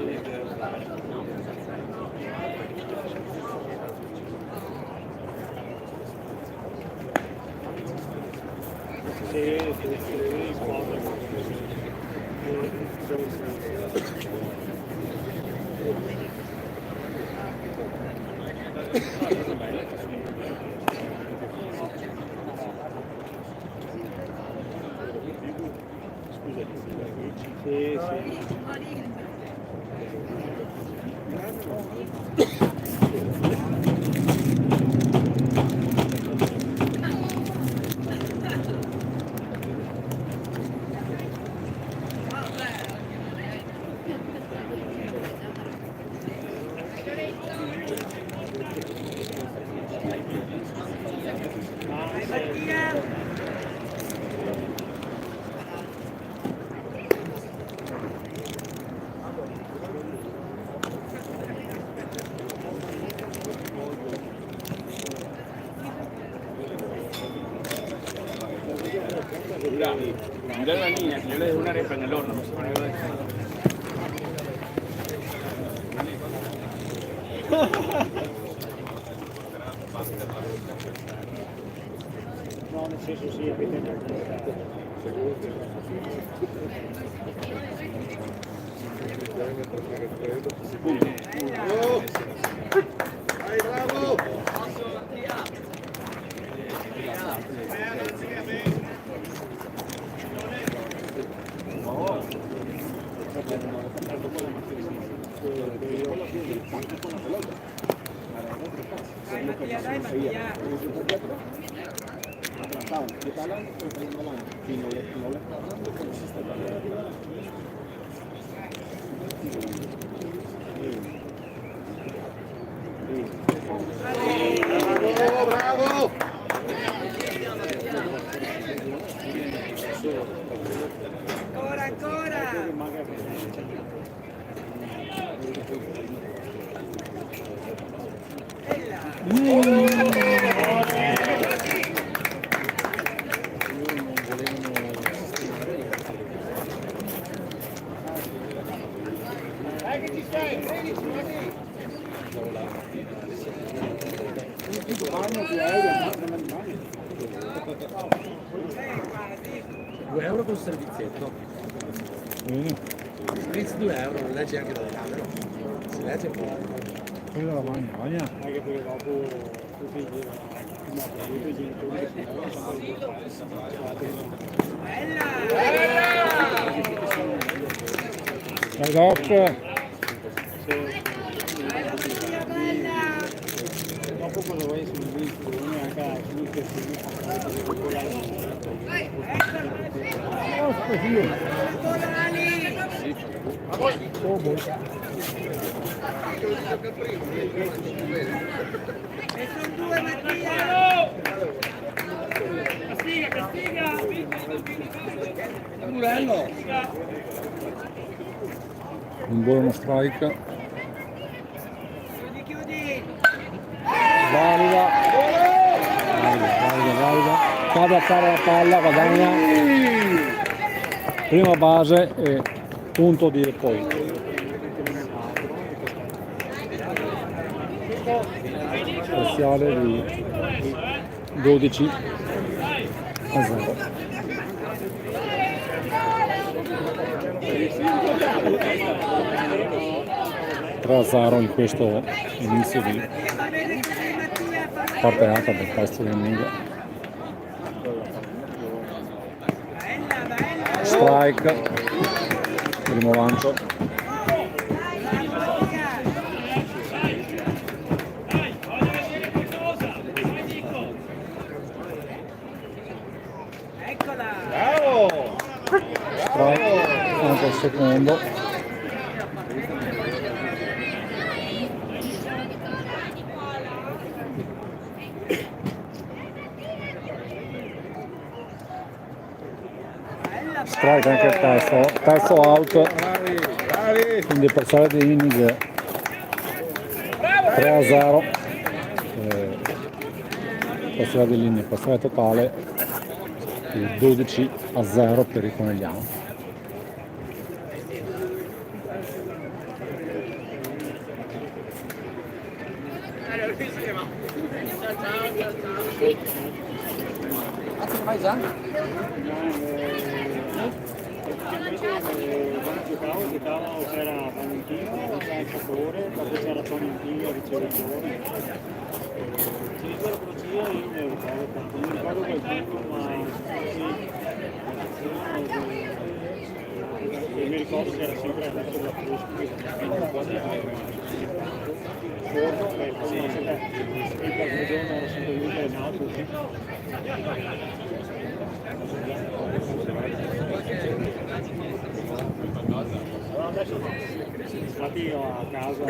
C: Sì, sì, sì, sì, sì.
B: Mirá la niña, yo le dejé una arepa en el horno, no se me olvidó de eso.
C: No, nel senso sì, evidentemente.
G: Dai, bravo!
B: Dai Mattia, dai Mattia.
G: Bravo, bravo!
B: Ancora, ancora!
G: €2 con servizietto. Spritz €2, non leggi anche dalle camere. Si legge un po'.
F: Quella la magna. Anche perché dopo tutti i genitori e dopo cosa vuoi sul video, anche a
A: un buono strike, valida, fa adattare la palla, guadagna prima base e punto di poi. Parziale di 12-0. Trasaro in questo inizio di parte alta del testo inning. Strike, primo lancio. Strike, anche il secondo. Strike anche il terzo out, quindi parziale di inning 3-0, parziale di linea, parziale totale 12-0 per il Conegliano.
F: Giocavo c'era Valentino, calciatore, dopo c'era Tonentino, ricevitore. Ci dico la prologia, io mi ricordo tanto, non ricordo qualcuno, ma e mi ricordo che era sempre adesso la Fusco, che quasi forno, e poi non sempre, il qualche giorno ero sempre venuto allenato tutti. Infatti io a casa ho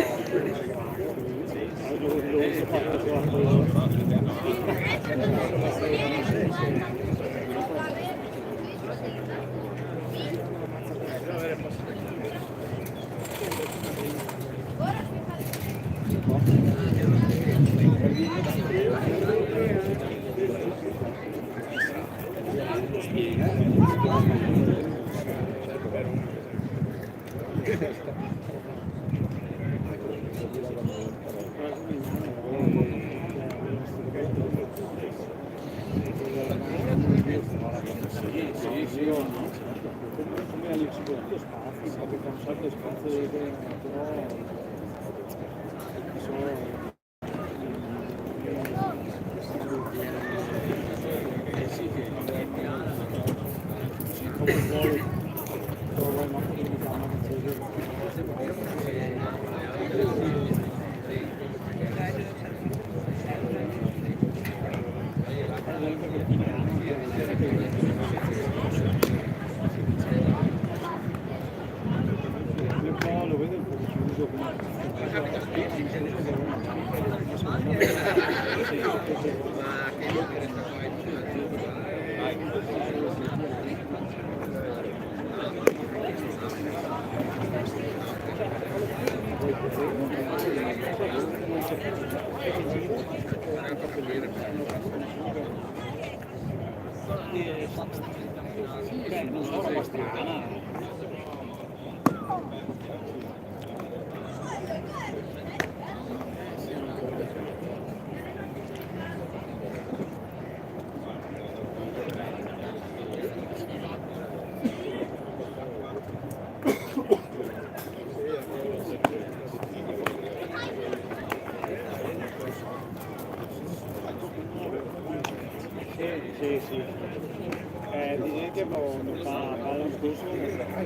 F: non fa l'anno scorso,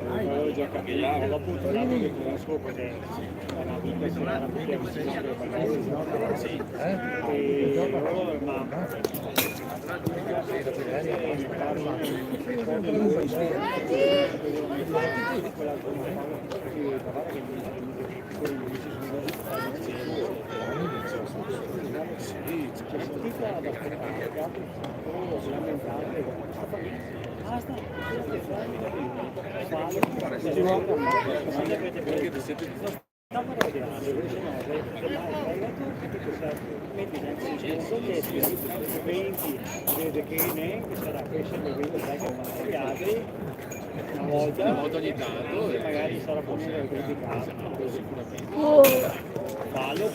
F: avevo già capito, dopo un anno che conosco perché è una vita che era più avvicinata alle parole, ma vede che neanche sarà crescendo gli altri una volta ogni tanto e magari sarà possibile criticato fallo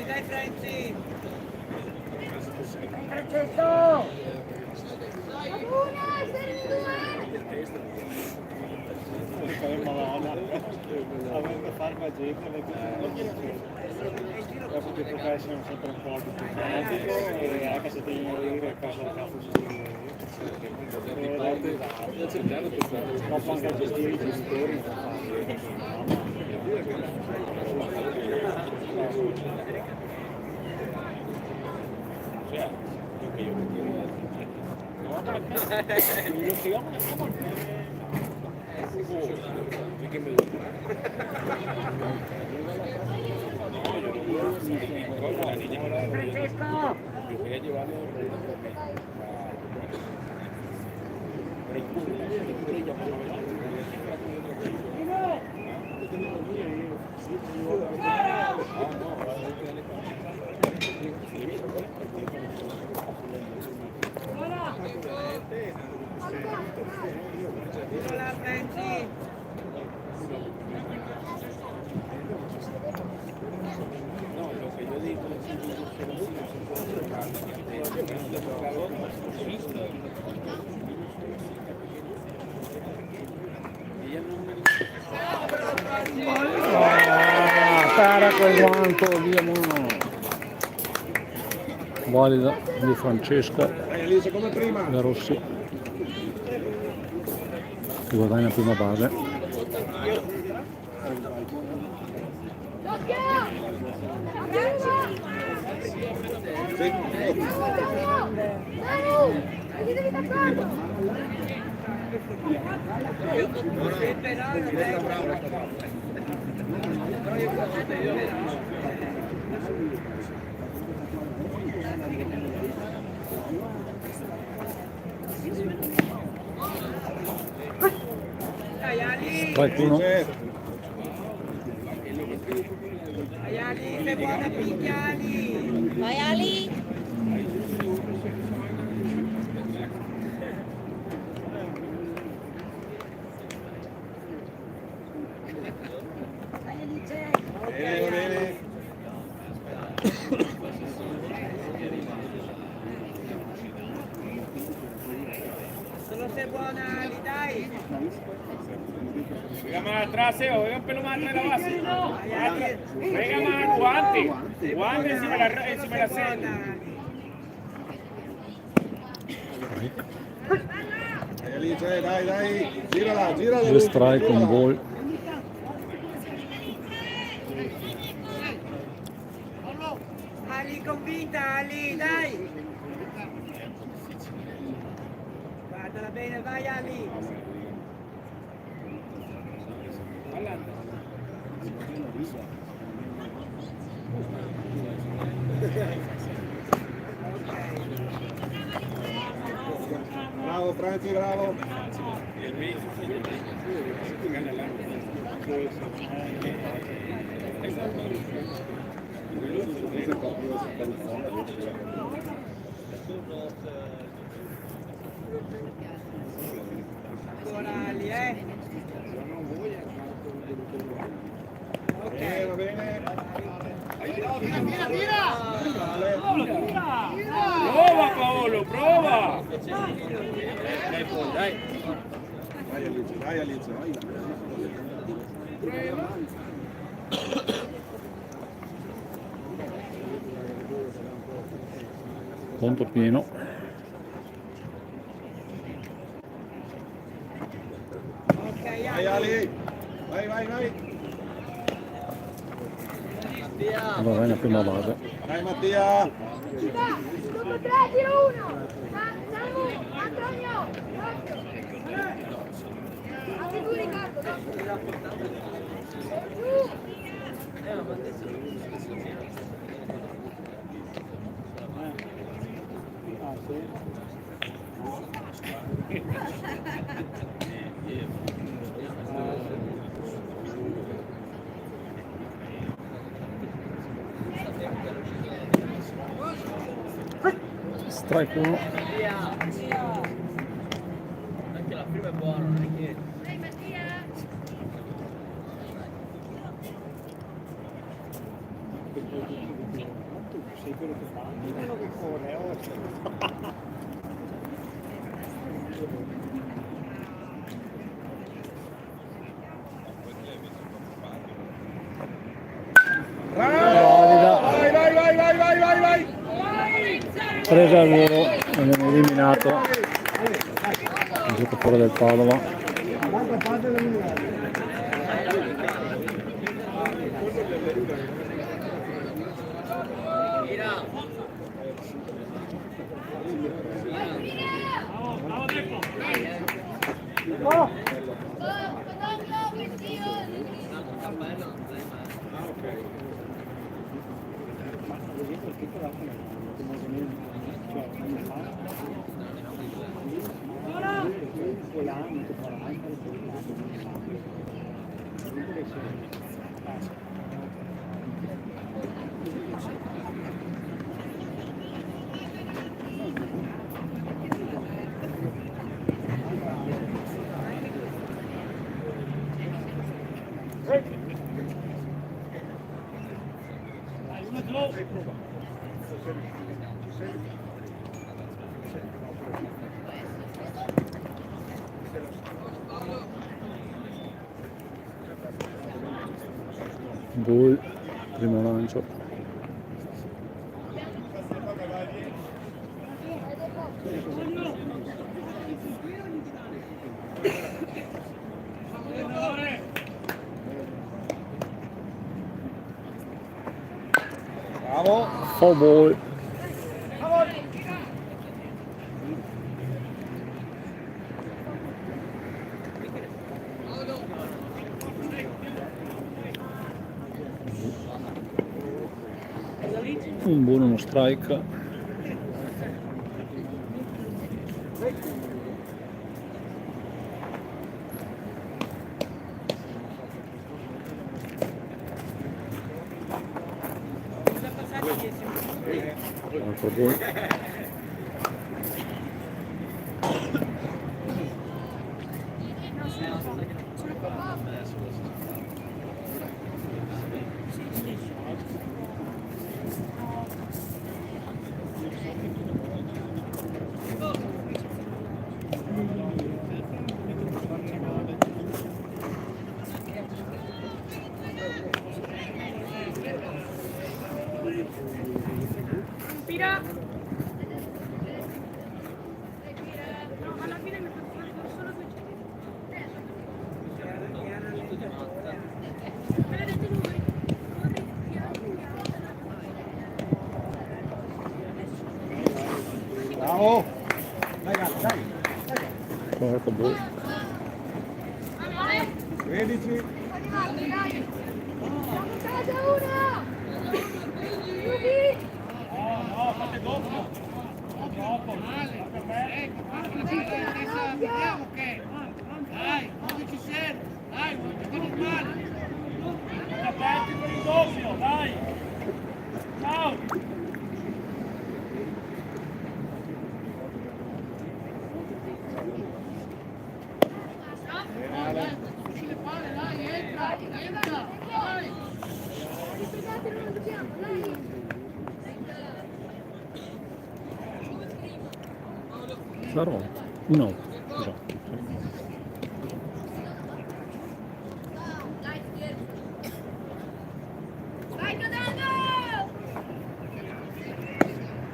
I: Dai Franci!
H: Francesco!
F: avendo farma gente dopo che poteva essere sempre un po' più problematico e anche se devi morire cosa cazzo si dopo anche a gestire i genitori
H: Francesco!
A: Para quel guanto, via no. Valida di Francesco da Rossi che guadagna prima base. Strike 1.
I: Ali, fai buona picchia Ali!
H: Vai Ali! Vai Alice!
G: Bene.
I: Solo sei buona Ali, dai!
C: Venga más atrás, Seo, venga un pelo más atrás de la base. Venga más, guante encima de la celda.
G: Alice, dai, girala.
A: 2 strike, un ball.
I: Ali convinta, Ali, dai! Guardala bene, vai Ali!
G: Bravo Franci, bravo.
I: Ancora Ali, Ok.
G: Va bene.
C: Prova Paolo, prova!
G: Vai Dai Alice, vai.
A: Conto pieno.
G: Vai Ali, vai.
A: Va bene, prima base.
G: Dai Mattia.
D: Dopo 3, tiro 1. Salvo, Antonio. Anche tu Riccardo.
A: Strike 1.
I: Anche la prima è buona, non è che...
D: Dai Mattia.
F: Sei quello che fa, quello che corre,
G: Vai.
A: Presa al volo, abbiamo eliminato il giocatore del Padova. Bull, primo lancio.
G: Bravo.
A: Foul ball. Un buono, uno strike. Altro ball.
D: Respira. No, alla fine mi fa solo 2
G: Bravo. Dai.
A: Quarto ball.
G: 13.
D: Dai. Siamo in casa 1. Chiudi.
C: No, fate dopo. Dopo. Fate bene. Vediamo che. Dai, dove ci serve. Dai, è normale. State aperti per il doppio, dai. Ciao. Sulle palle, dai, entra. Dai.
D: Non dobbiamo, dai.
A: Sarò un out. Esatto.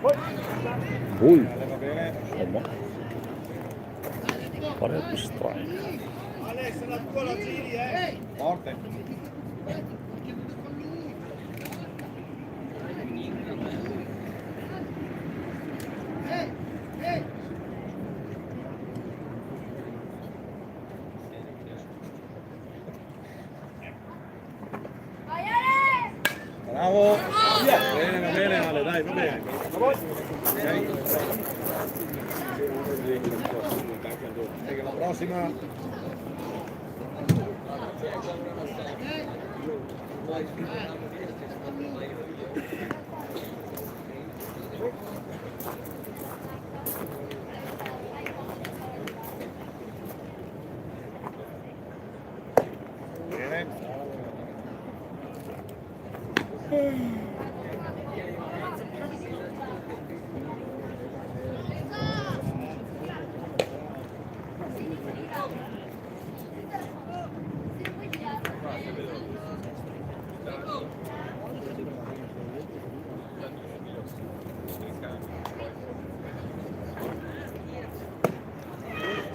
A: Ui, come? Qual è il più strano?
G: Forte. Bravo. Bene, va bene Ale, dai, va bene. Che la prossima. Bene.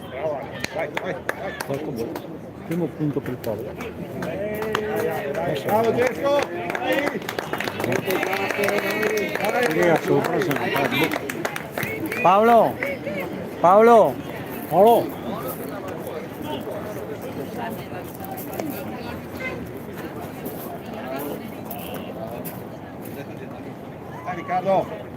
G: Bravo Ale, vai, vai, vai.
A: Porco boh. Primo punto per il Paolo.
G: Bravo Gesco.
F: Paolo! Paolo!
A: Paolo!
G: Dai Riccardo.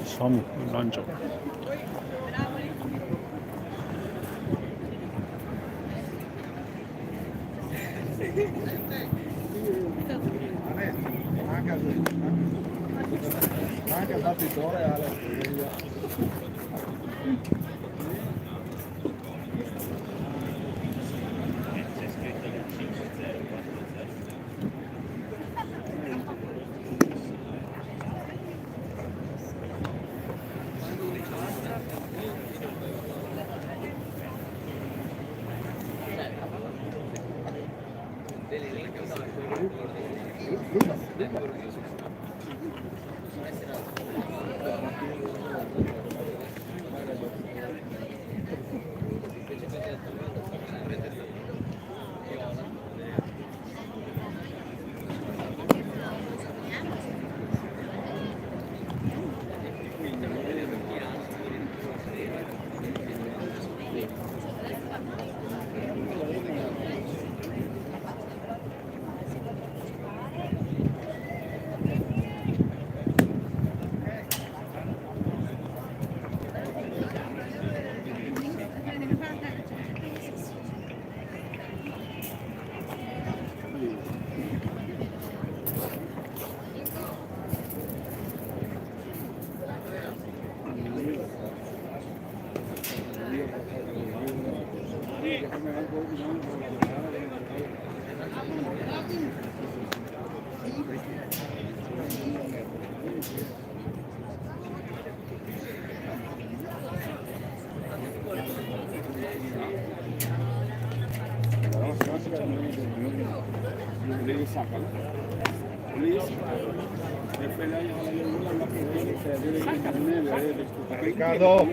A: Sam, lancio.
G: Manca il battitore Ale. Riccardo.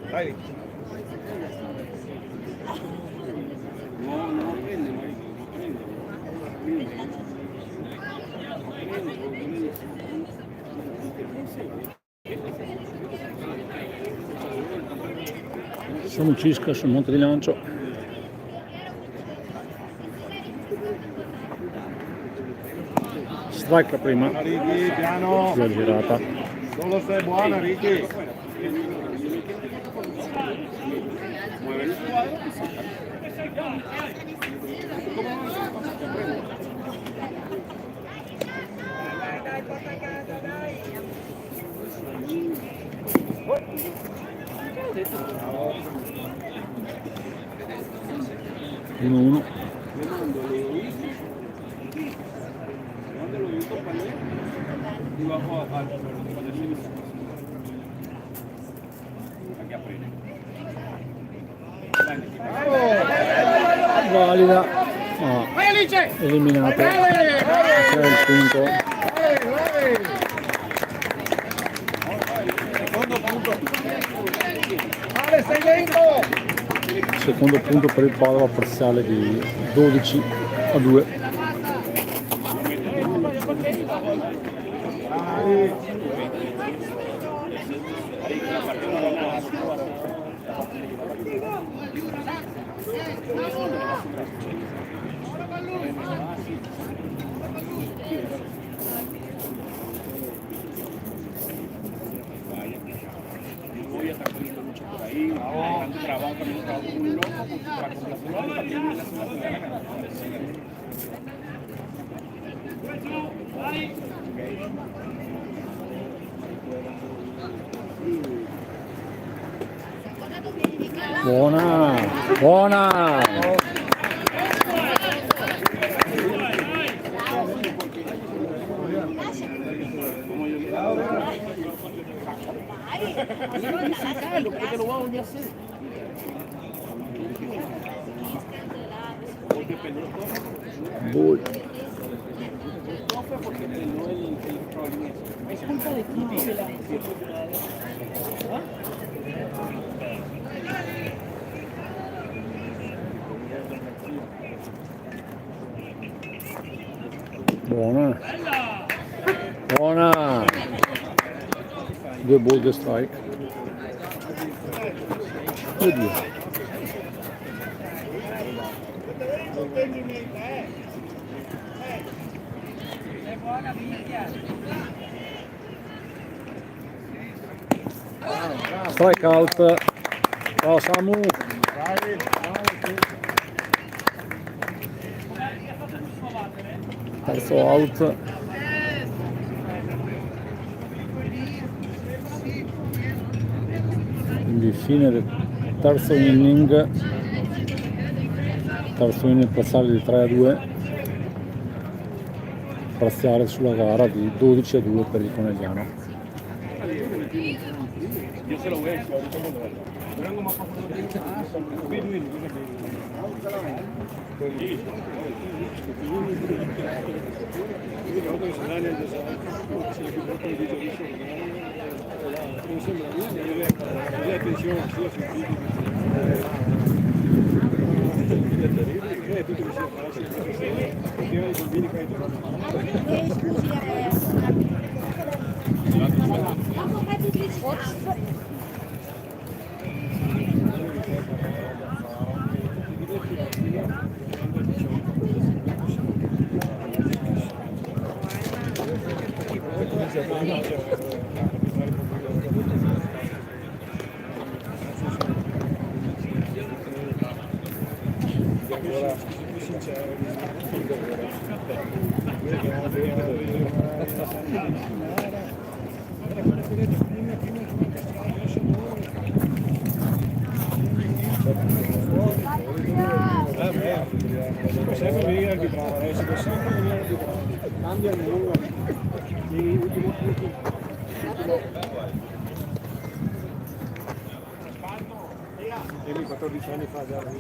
G: Dai.
A: Sono Cisca sul monte di lancio. Strike prima.
G: Ricky, piano.
A: Si è girata.
G: Solo sei buona Ricky.
A: Uno uno.
G: Bravo.
A: valida, ma eliminato. C'è il punto. Secondo punto per il Padova, parziale di 12-2.
B: Voy a estar poniendo mucho por ahí, dejando trabajo también, un trabajo muy loco, para complacer a la gente, la ciudad de la gana.
A: Buona, buona.
B: Porque lo vamos a hacer. Porque peleó
A: Bull.
B: no fue porque peleó el problema. Es culpa de ti, de la
A: Buona. Buona. 2 ball, 2 strike. Oddio. Strike out. Ciao Samu. Terzo out. Quindi fine del terzo inning parziale di 3-2, parziale sulla gara di 12-2 per il Conegliano.
B: Yo se lo voy a decir ahorita cuando vaya. Durango más para Io 14 anni fa già non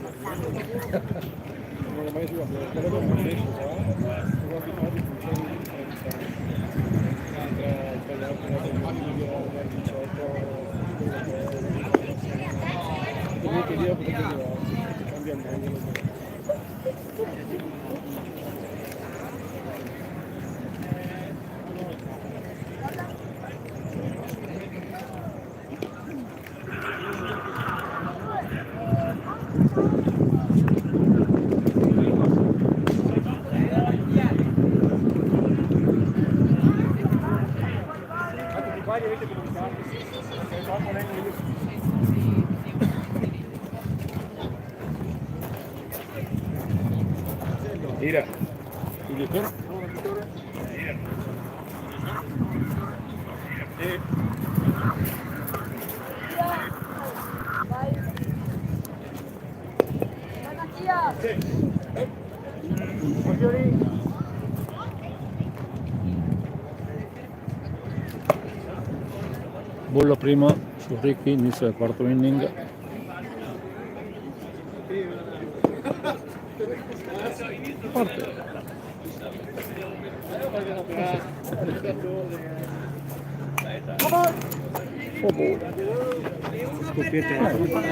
B: ho mai giocato, però non ho messo, ho abituato di funzioni comunque lì potete cambia il mondo. Mira, il direttore?
A: Bolla prima su Ricky, inizio del quarto inning.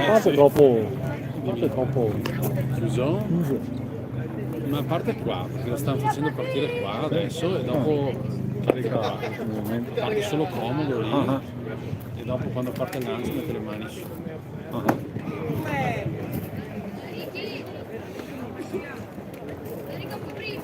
A: Parte troppo
G: Chiuso? Ma parte qua, perché lo stanno facendo partire qua adesso e dopo carica, parte solo comodo lì e dopo quando parte il lancio mette le mani su.
D: Carica un po' prima.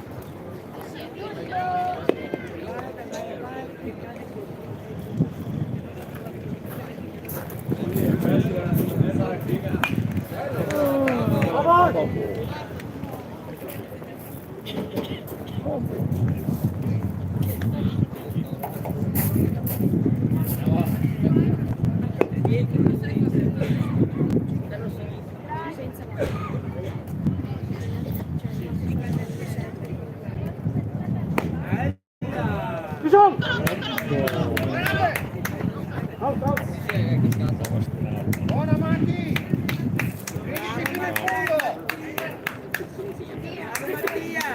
I: Buona Matti! Bravo Matteo! Bravo Mattia!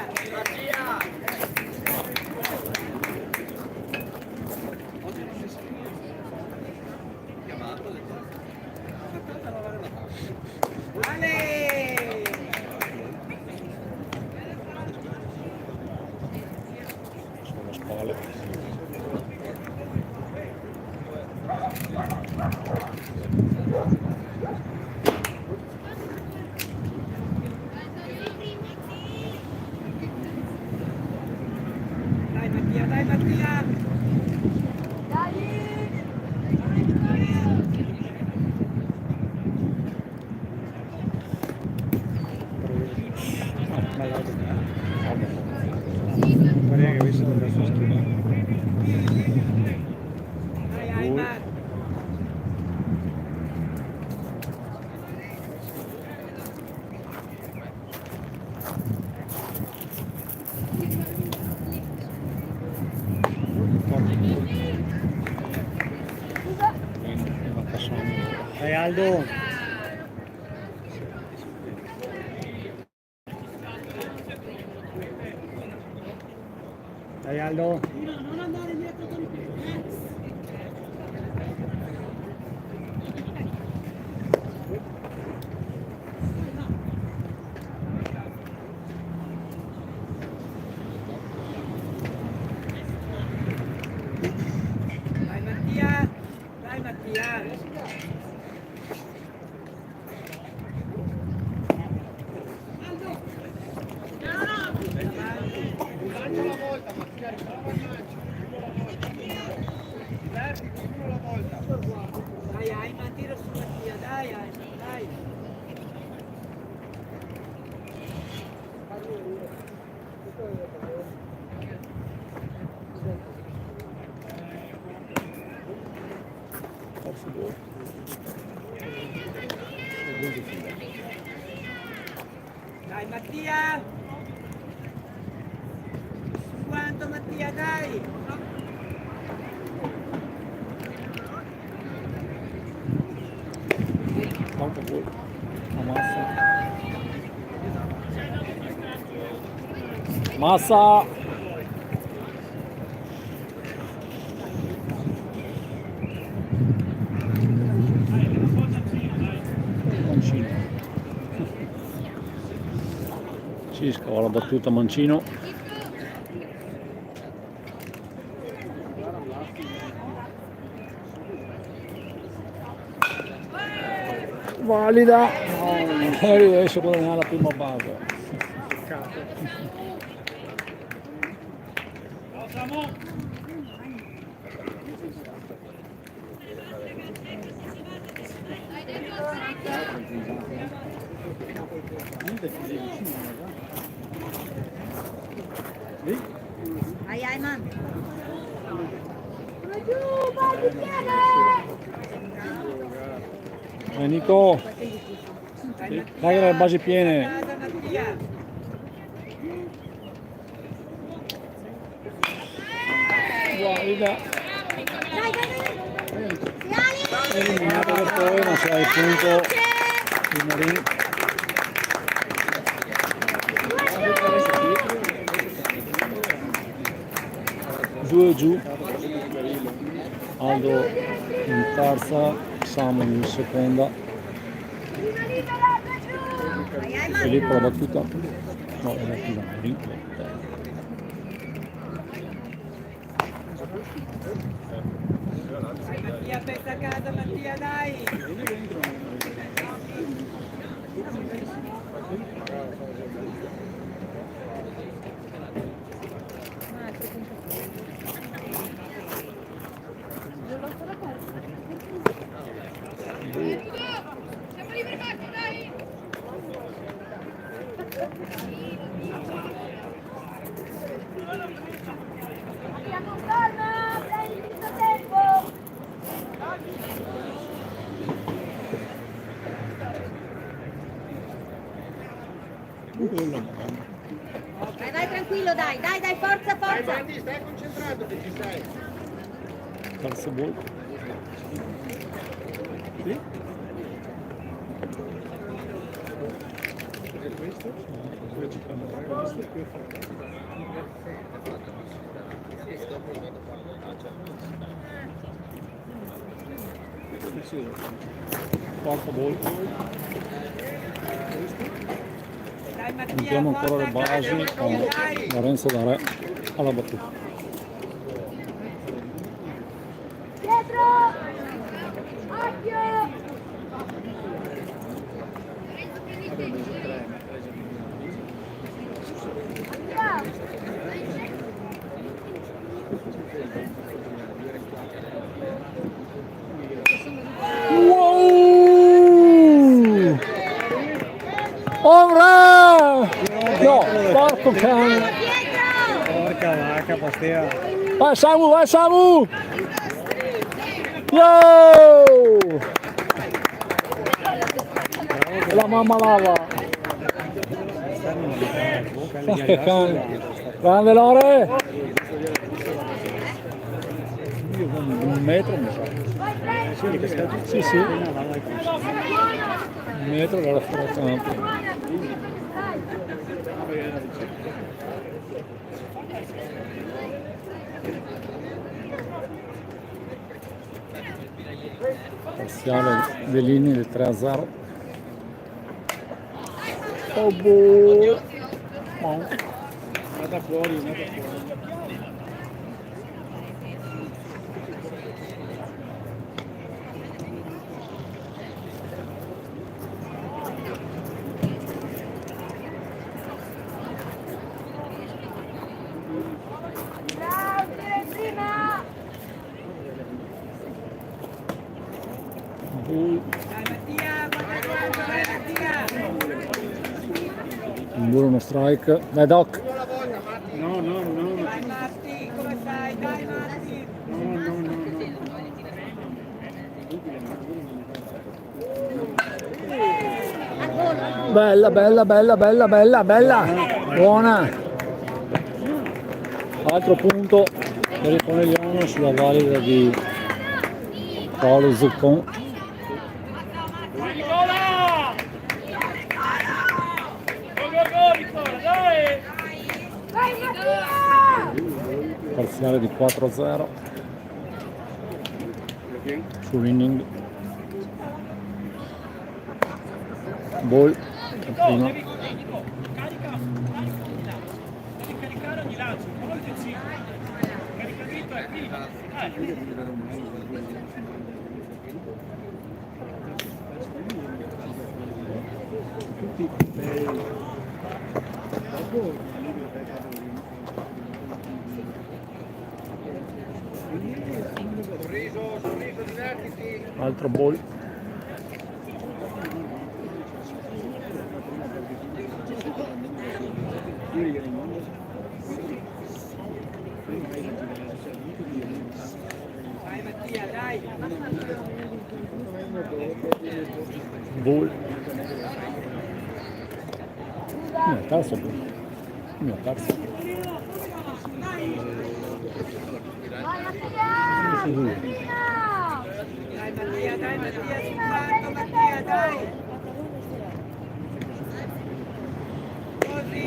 I: Ale!
A: sulle spalle.
I: Dai Mattia, dai Mattia!
F: Guarda che questo non fa schifo.
I: Dai Ayman!
F: Dai Aldo. Dai Aldo.
I: Non andare dietro con i piedi. Dai Mattia! Dai Mattia! Dai Ayman, tira su Mattia, dai Ayman, dai! Dai Mattia! Su quanto Mattia, dai!
A: Tanto voi. Ammazza. Massa. Mancino. Cisca la battuta Mancino. Valida. No, non riesce a guadagnare la prima base.
H: Vai Ayman.
A: Nico, dai che le basi piene.
I: Dai Mattia!
A: Valida.
H: Dai, dai.
A: Eliminato per poi, ma se hai il punto il Marin giù e giù. Aldo in terza, Samu in seconda. Filippo la battuta. No, la battuta non
I: Mattia, pensa a casa, Mattia, dai!
D: Siamo liberi, Marco, dai! Abbiamo calma, prendi il tuo tempo!
H: Vai tranquillo, dai, forza, forza.
B: Stai concentrato che ci sei.
A: terzo ball. Quarto ball.
I: Dai Mattia,
A: Mettiamo ancora le
I: forza a
A: basi
I: casa,
A: con
I: Mattia, dai!
A: Lorenzo da Re alla battuta.
D: Dietro! Occhio!
A: Wow! Ora! No, porco cane!
F: Porca vacca, pastea.
A: Vai Samu, vai Samu! Yo! La mamma lava! Che cane! Grande Lore! Io con un metro mi sa.
F: Sì, che sta tutto.
A: Sì, sì.
F: Vai.
A: Un metro era fuori campo. Parziale Velini del 3-0. Oh boh.
F: Vada fuori, vada fuori.
A: Boh.
I: Dai Mattia, guarda quanto, dai Mattia!
A: Un buono strike. Dai Doc.
F: No, no, no.
I: Dai Matti, come stai? Dai Matti!
A: Bella, bella, bella, bella, bella, bella. Buona. Altro punto per il Conegliano sulla valida di Paolo Zuccon.
C: Nicola! Go, Nicola, dai!
D: Vai Mattia!
A: Parziale di 4-0 sull'inning. Ball prima.
C: Devi carica. Devi caricare ogni lancio, a volte sì. Carica dritto è prima.
B: Sorriso, divertiti.
A: Altro ball.
I: Dai Mattia, dai!
A: Ball. No, terzo ball. No, terzo.
D: Vai Mattia! Prima!
I: Dai Mattia, sul fatto Mattia, dai! Così,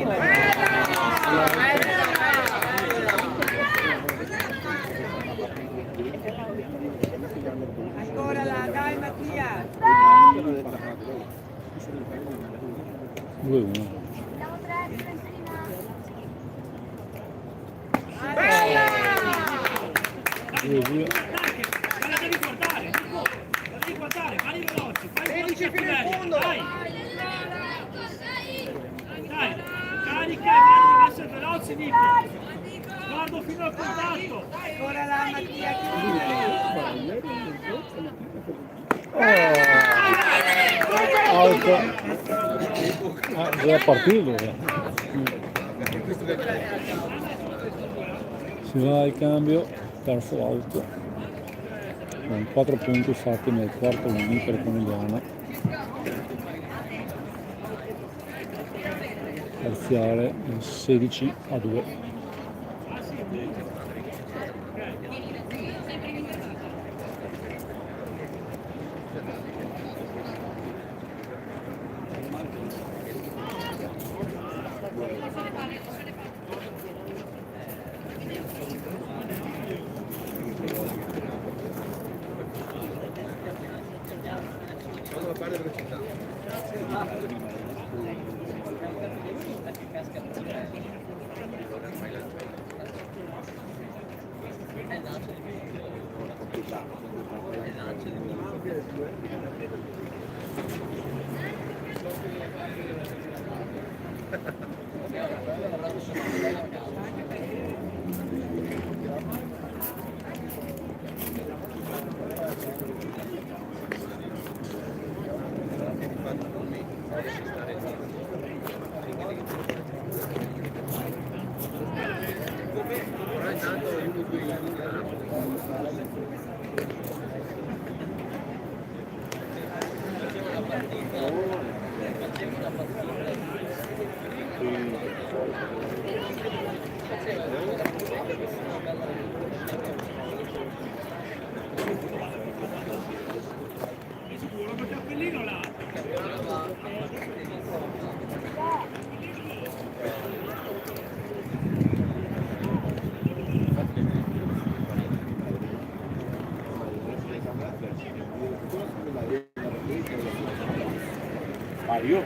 A: 2-1.
I: Bella!
A: 2-2.
C: Ma la devi guardare, Nico! La devi guardare, vai veloci, fai
I: 16 fino in fondo!
C: dai! Dai, carica e mani devi essere veloci, Nico! Guardo fino al contatto!
I: Ancora la Mattia chiude!
A: Out. Già partito. Si va al cambio, terzo out. Con 4 punti fatti nel quarto inning per Conegliano. Parziale 16-2.
B: Mario?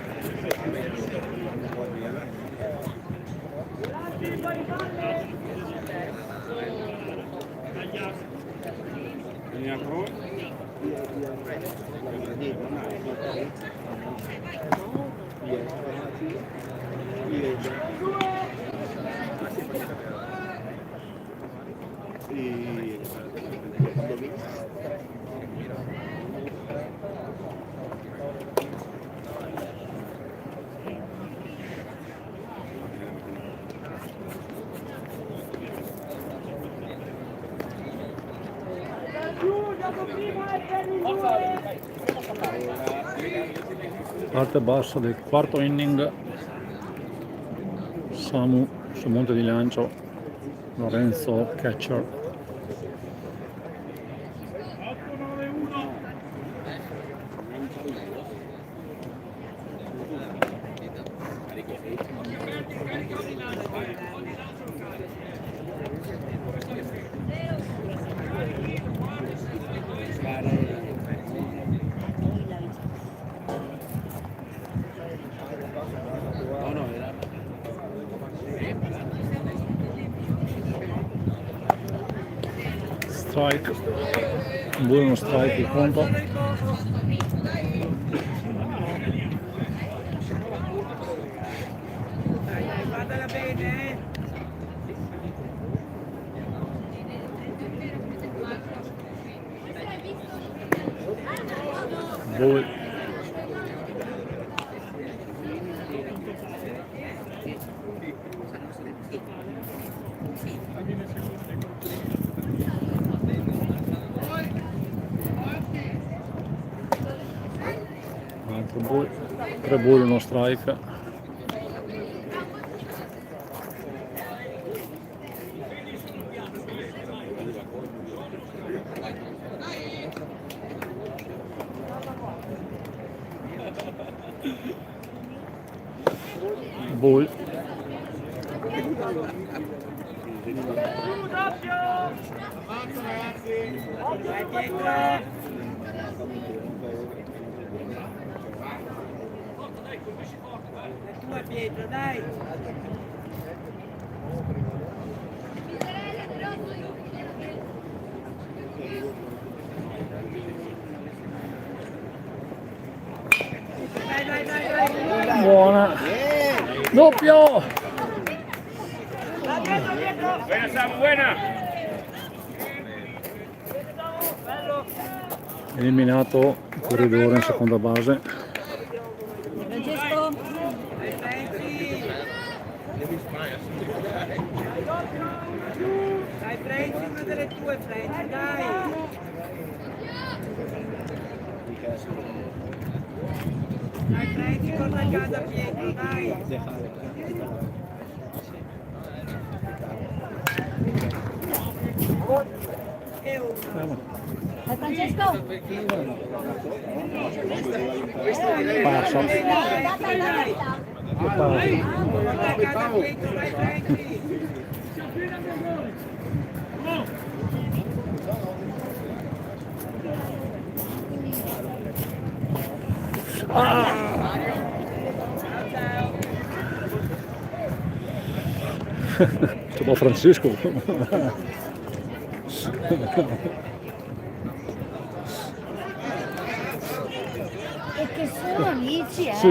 A: Parte bassa del quarto inning. Samu sul monte di lancio, Lorenzo catcher. Strike, buono strike il conto.
I: Guardala bene, eh!
A: Ball. Altro ball, 3 ball, uno strike. Ball.
I: Vai dietro! tue Pietro, dai. Dai.
A: Buona. Doppio.
B: Buena, Samu, buena!
A: Eliminato il corridore in seconda base.
H: Francesco.
I: Dai Frenzy, una delle tue Frenzy, dai! Dai Frenzy, torna a casa Pietro, dai! E uno.
H: Dai Francesco.
A: Passa.
I: Dai! Torna a casa Pietro, dai Frenzy!
A: Ciao Francesco.
H: E che sono amici, eh.
A: Sì.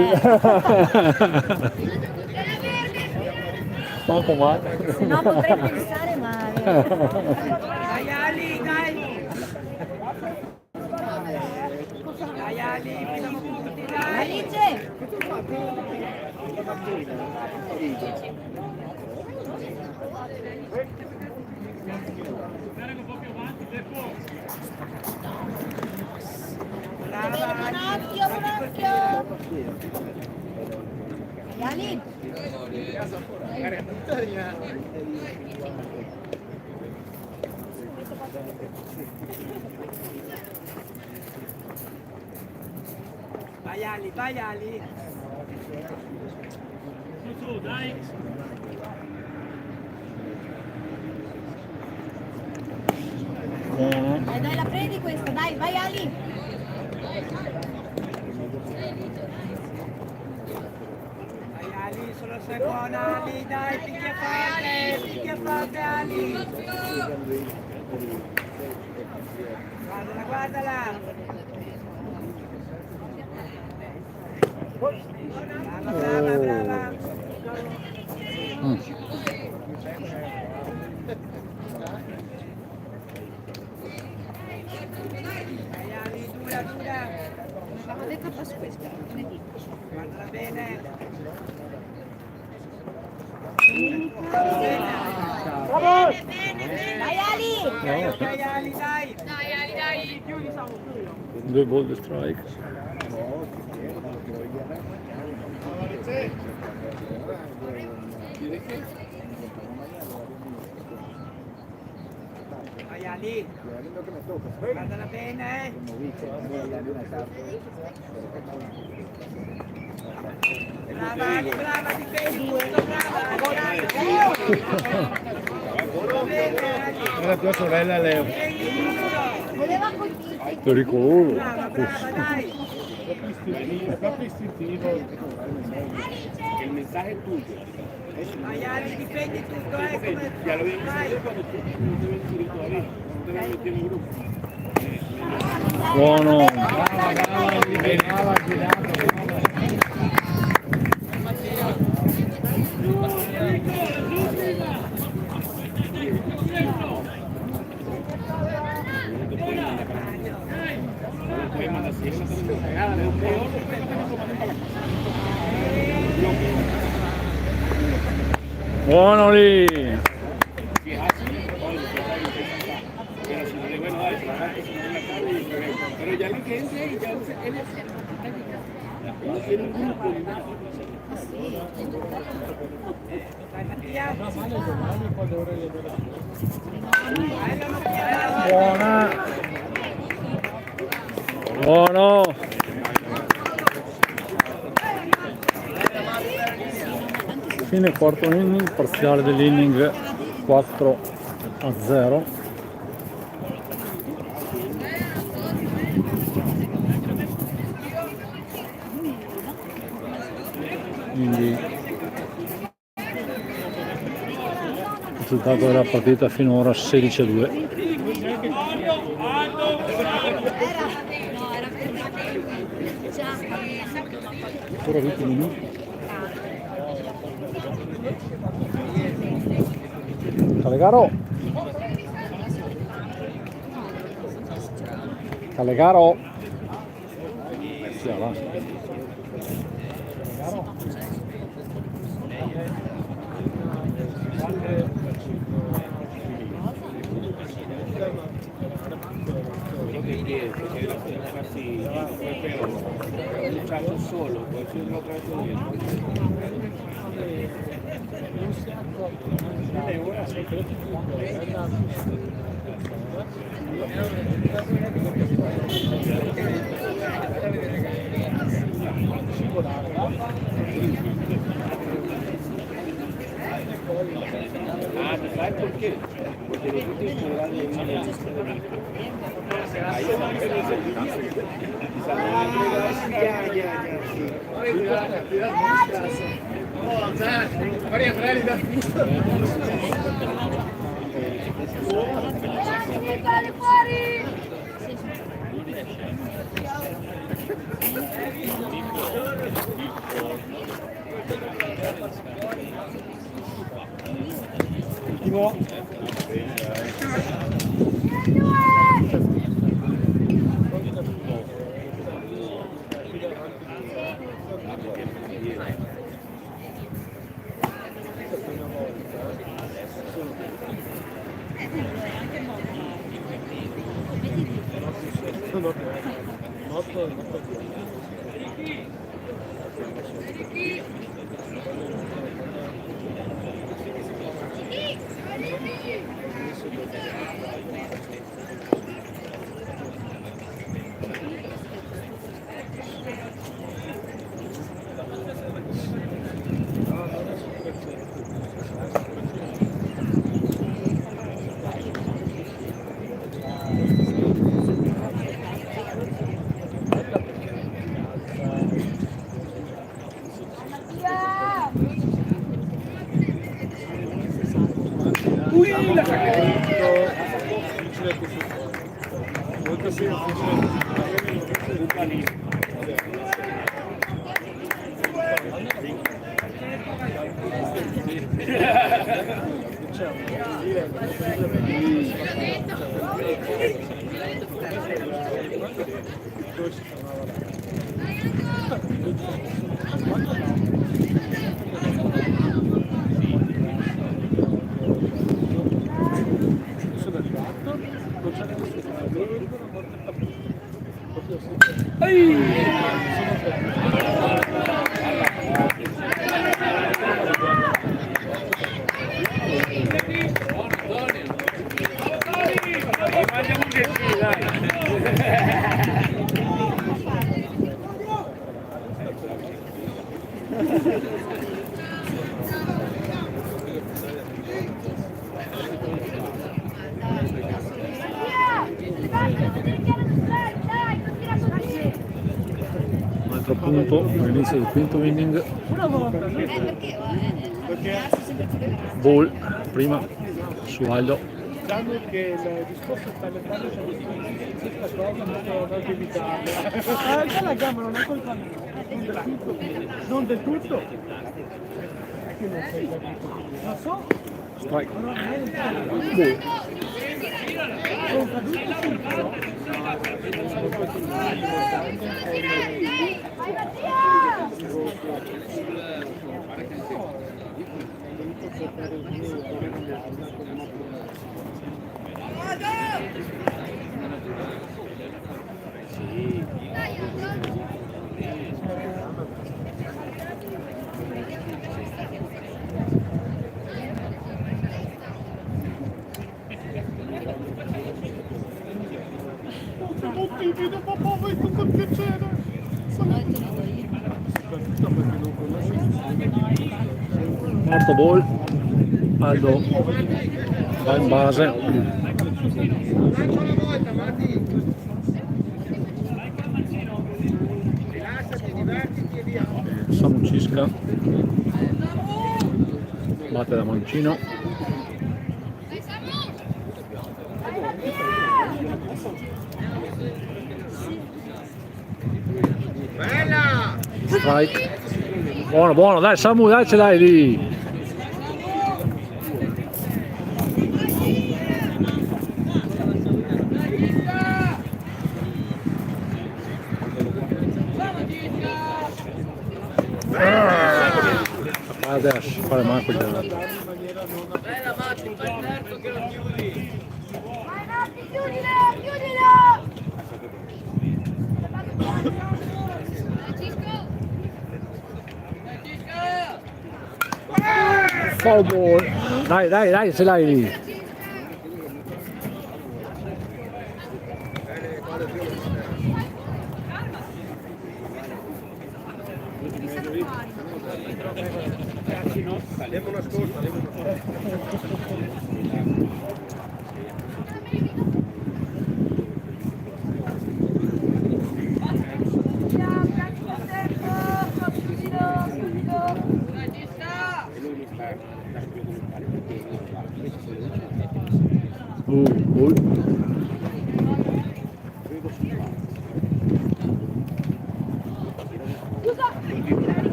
A: Manco male.
H: Se no potrei pensare male.
I: Dai Ali, dai! Dai Ali, facciamo punti, dai!
H: Alice. Buon occhio, buon occhio. Ali.
I: Vai Ali!
C: Su, dai.
H: Dai, la prendi questa, dai, vai Ali.
I: Dai Ali, solo sei buona Ali, dai, picchia forte Ali! Guardala! Brava! Dai Ali, dura! Guardala bene!
H: Dai Ali.
I: Dai Ali, dai!
A: Due ball di strike.
I: Vai Ali! Guardala bene! Brava Ali, brava, difendi tutto, brava!
E: Era tua sorella Leo.
H: Voleva colpirti.
A: Pericoloso.
I: Brava, dai!
E: Proprio istintivo.
B: Il messaggio è tuo.
I: Vai Ali, difendi tutto, come...
B: Ya lo vimos
I: Vai!
B: cuando tú no te ves inscrito ahí, no te ves metido en el grupo.
A: Buono.
E: Brava, girato.
B: Poi manda si esa te lo regala, le un peor.
A: Buono lì.
B: Si es así, pero si no le bueno, dale, trabajar que se no en la tarde y se ve. Pero ya lo que es él, ya él no tiene un grupo ni nada.
I: Dai Mattia!
A: Buona. Buono. Fine quarto inning, parziale dell'inning 4-0. quindi il risultato della partita finora 16-2. Ancora 20 minuti. Calegaro. Calegaro. Sì, avanti.
B: Quello che dietro, che era infatti lanciato solo, poi più lo ah, sai perché? Perché tutti i
A: Un altro punto all'inizio del quinto inning. Ball prima su Aldo.
F: Diciamo che il discorso sta all'entrare questa cosa non evitarla. Già la gamba non è colpa mia, non del tutto. È che non sei capito. Non so.
A: Strike.
F: Ball. Sono caduto subito. Vedo papà, vai con piacere.
A: Quarto ball. Aldo va in base.
I: Rilassati, divertiti e via.
A: Samu Cisca batte da mancino. Strike. Buono, buono, dai Samu, dai, ce l'hai lì. Adesso fare manco il gelato.
I: Bella Matti, fai il terzo che lo chiudi.
D: Vai Matti, chiudilo, chiudilo!
A: Foul ball. Dai, dai, dai, ce l'hai lì.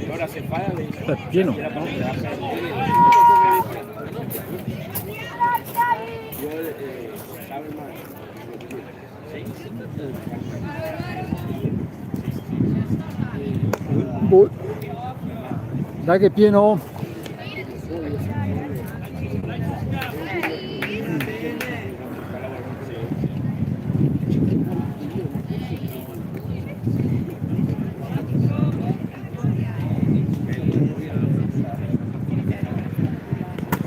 B: Allora se fai alle
A: È pieno. Dai che è pieno.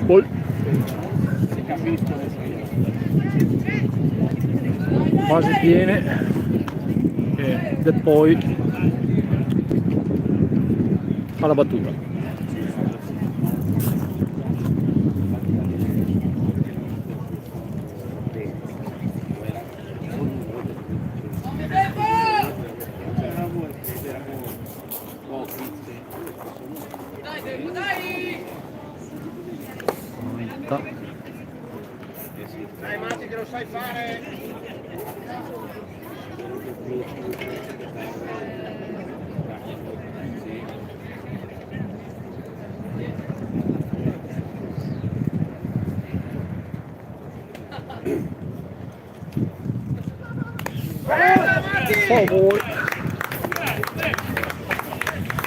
A: Poi quasi piene e poi fa la battuta.
B: Dai Matti che lo sai fare!
A: Oh boy.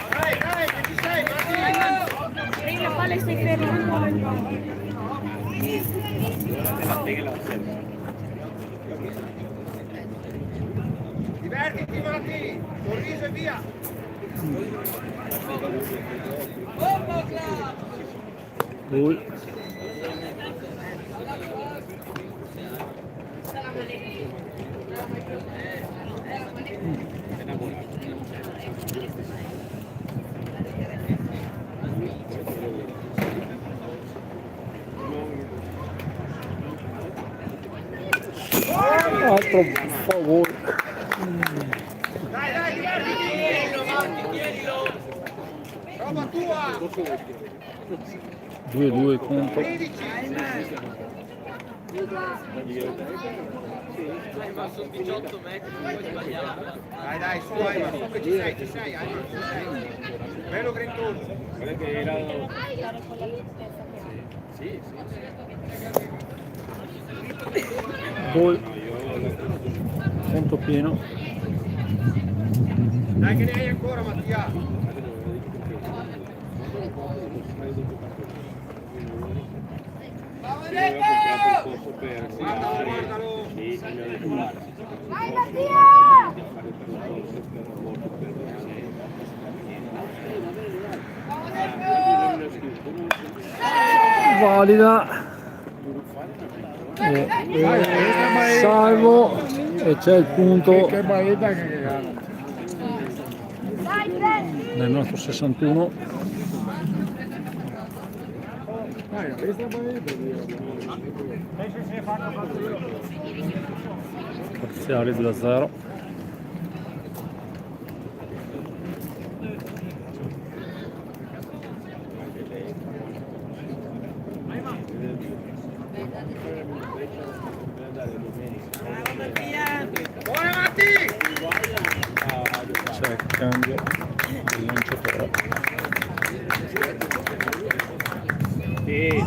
B: Dai, dai, che ci sei Matti!
H: La palla stai fermo.
B: Divertiti Matti! Sorriso e via!
A: Lui. Altro favore.
B: Dai, dai, divertiti! Tienilo Matti, tienilo! Roba tua!
A: 2-2 contro.
B: 13!
I: Hai fatto 18 metri, non puoi sbagliare.
B: Dai, dai, su Ayman, su che ci sei, Ayman, ci sei. Bello grintoso. Guarda che era...
A: Poi conto pieno.
B: Dai che ne hai ancora Mattia! Guardalo, guardalo!
D: Vai Mattia!
A: Valida. salvo e c'è il punto
F: Che baita che gana.
A: nel nostro 61
F: Questa baita
A: parziali 2-0. C'è il cambio del lanciatore. Sì.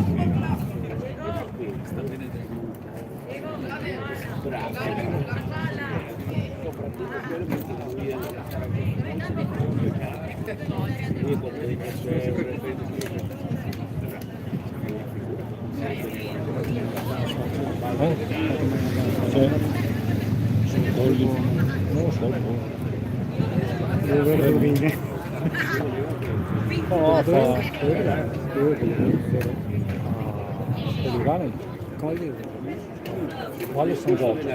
A: Non lo so. Quali sono giochi?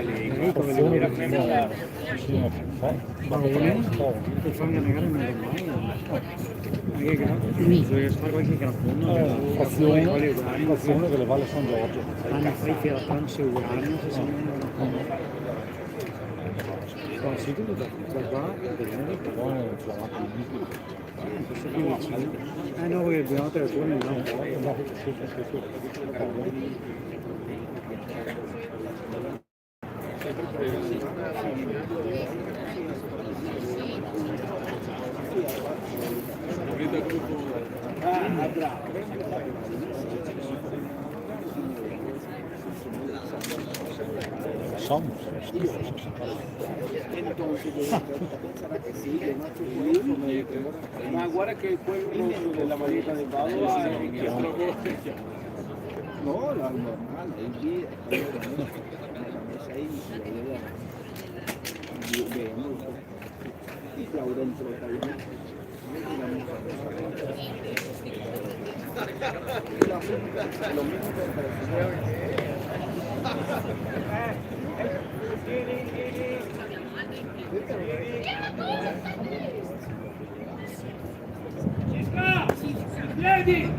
A: Fazione di fazione delle Valle San Giorgio.
F: Hanno fatto la pancia uguale, sì, tutto da qua, no, perché abbiamo telefono, no.
B: Ma guarda che quel rosso della maglietta del Padova è
F: No, la normale, è lì,
C: Piedi!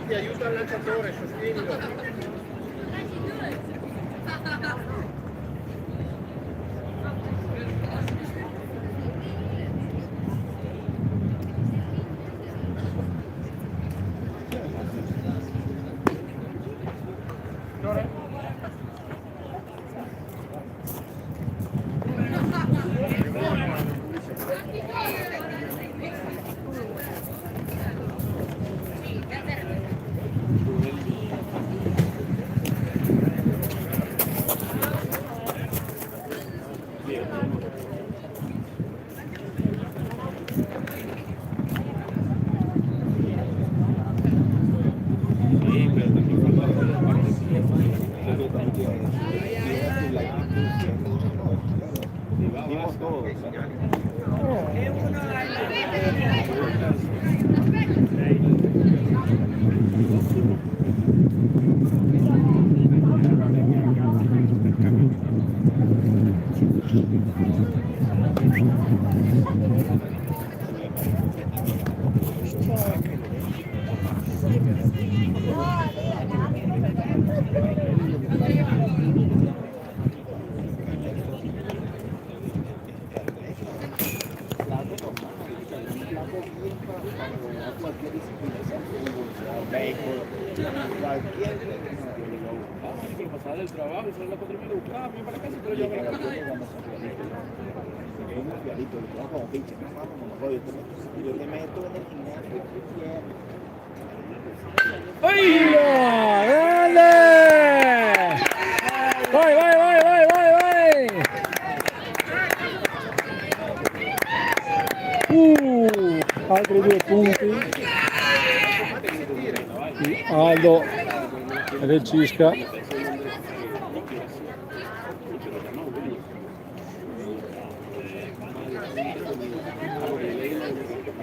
F: Ti aiuta il lanciatore, sostienilo.
B: Quiero pasar del trabajo y solo la 4 minutos. Ah, me voy para la casa y pero yo voy a la casa.
I: Y yo te meto en el gimnasio que quieras.
A: ¡Grande! ¡Vai, vai, vai, vai, vai, vai! Altri 2 punti di Aldo Recisca.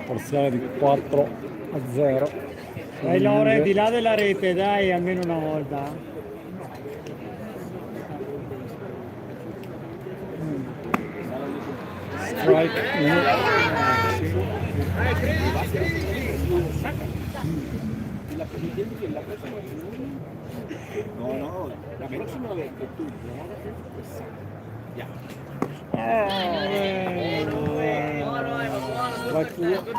A: Parziale di 4-0.
C: Dai Lore, di là della rete, dai, almeno una volta.
A: Strike 1.
B: No, la próxima vez que tú no hagas eso, pues ya.
A: Strike 2. Colpito.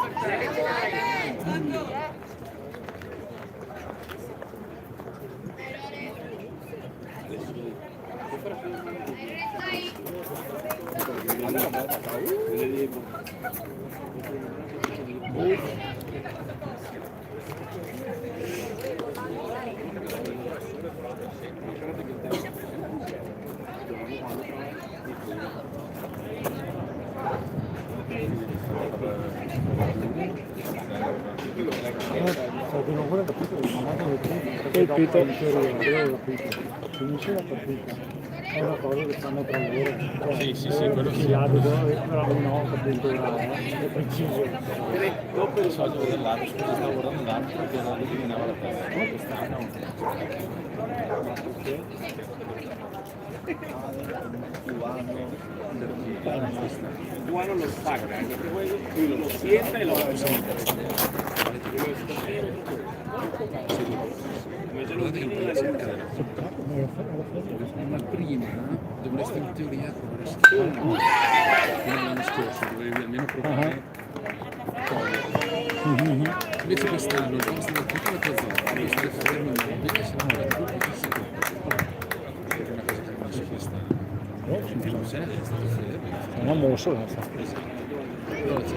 F: Finisce la partita. È una cosa che fanno tra loro.
G: Sì, quello sì.
F: Però no, capito, è preciso.
G: Dopo il solito dell'arbitro, stavo guardando l'arbitro che era lì che andava la testa. Quest'anno.
B: El cubano lo saca en este juego y lo sienta y lo
G: Ma prima dovresti in teoria provare a schifare come l'anno scorso, dovevi almeno provare invece quest'anno il posto da tutta la tua zona, devi stare fermo invece se non tutto ci si è una cosa che non so quest'anno. Non sei stato fermo.
A: È una mossa.
G: Però c'è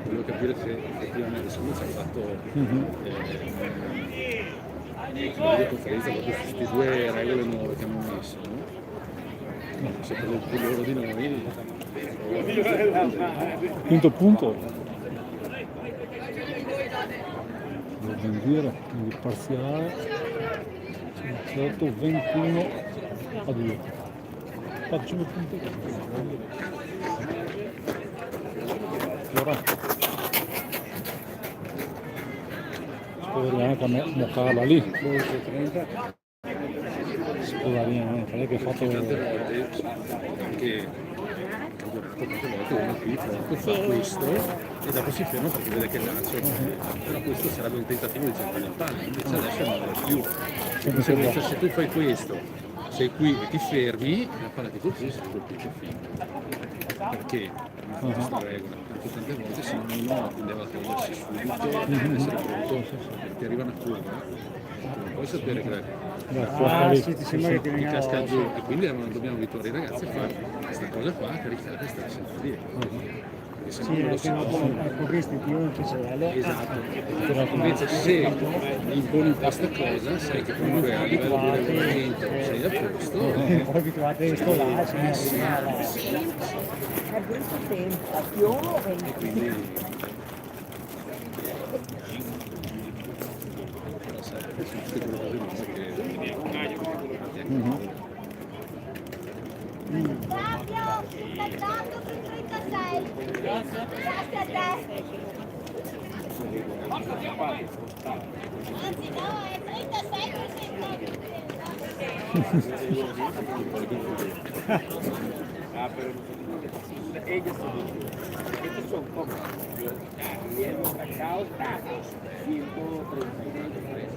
G: volevo capire se effettivamente secondo ci ha fatto la conferenza proprio su queste 2 regole nuove che hanno messo, no? Se per loro di noi
A: Quinto punto. Devo ben dire, quindi parziale 21 a 2. Faccio 5 punti. Allora speriamo che non cala lì. Speriamo che ha fatto
G: tante volte anche tante volte uno qui proprio fa questo e dopo si ferma perché vede che lancio, però questo sarebbe un tentativo di centrare il palo, invece adesso non è più. Invece se tu fai questo, sei qui e ti fermi, la palla ti colpisce, ti colpisce fino. Perché questa regola? Perché tante volte se non uno tendeva a togliersi subito, essere pronto, ti arriva una curva, non puoi sapere che
C: Sì, ti sembra che ti
G: ti
C: venga
G: casca giù e quindi dobbiamo abituare i ragazzi a fare questa cosa qua, caricare e stare sempre dietro. E se non lo si può.
C: Ecco, questo è un pisello.
G: Esatto. Invece se imponi questa cosa, sai che comunque a livello di regolamento sei a posto.
C: Poi abituate a sto là,
G: Quindi queste cose nuove
H: Fabio, tagliato sul 36. Grazie a te. Anzi no, è 36
B: Ah, pero ellos son como y el mercado está 139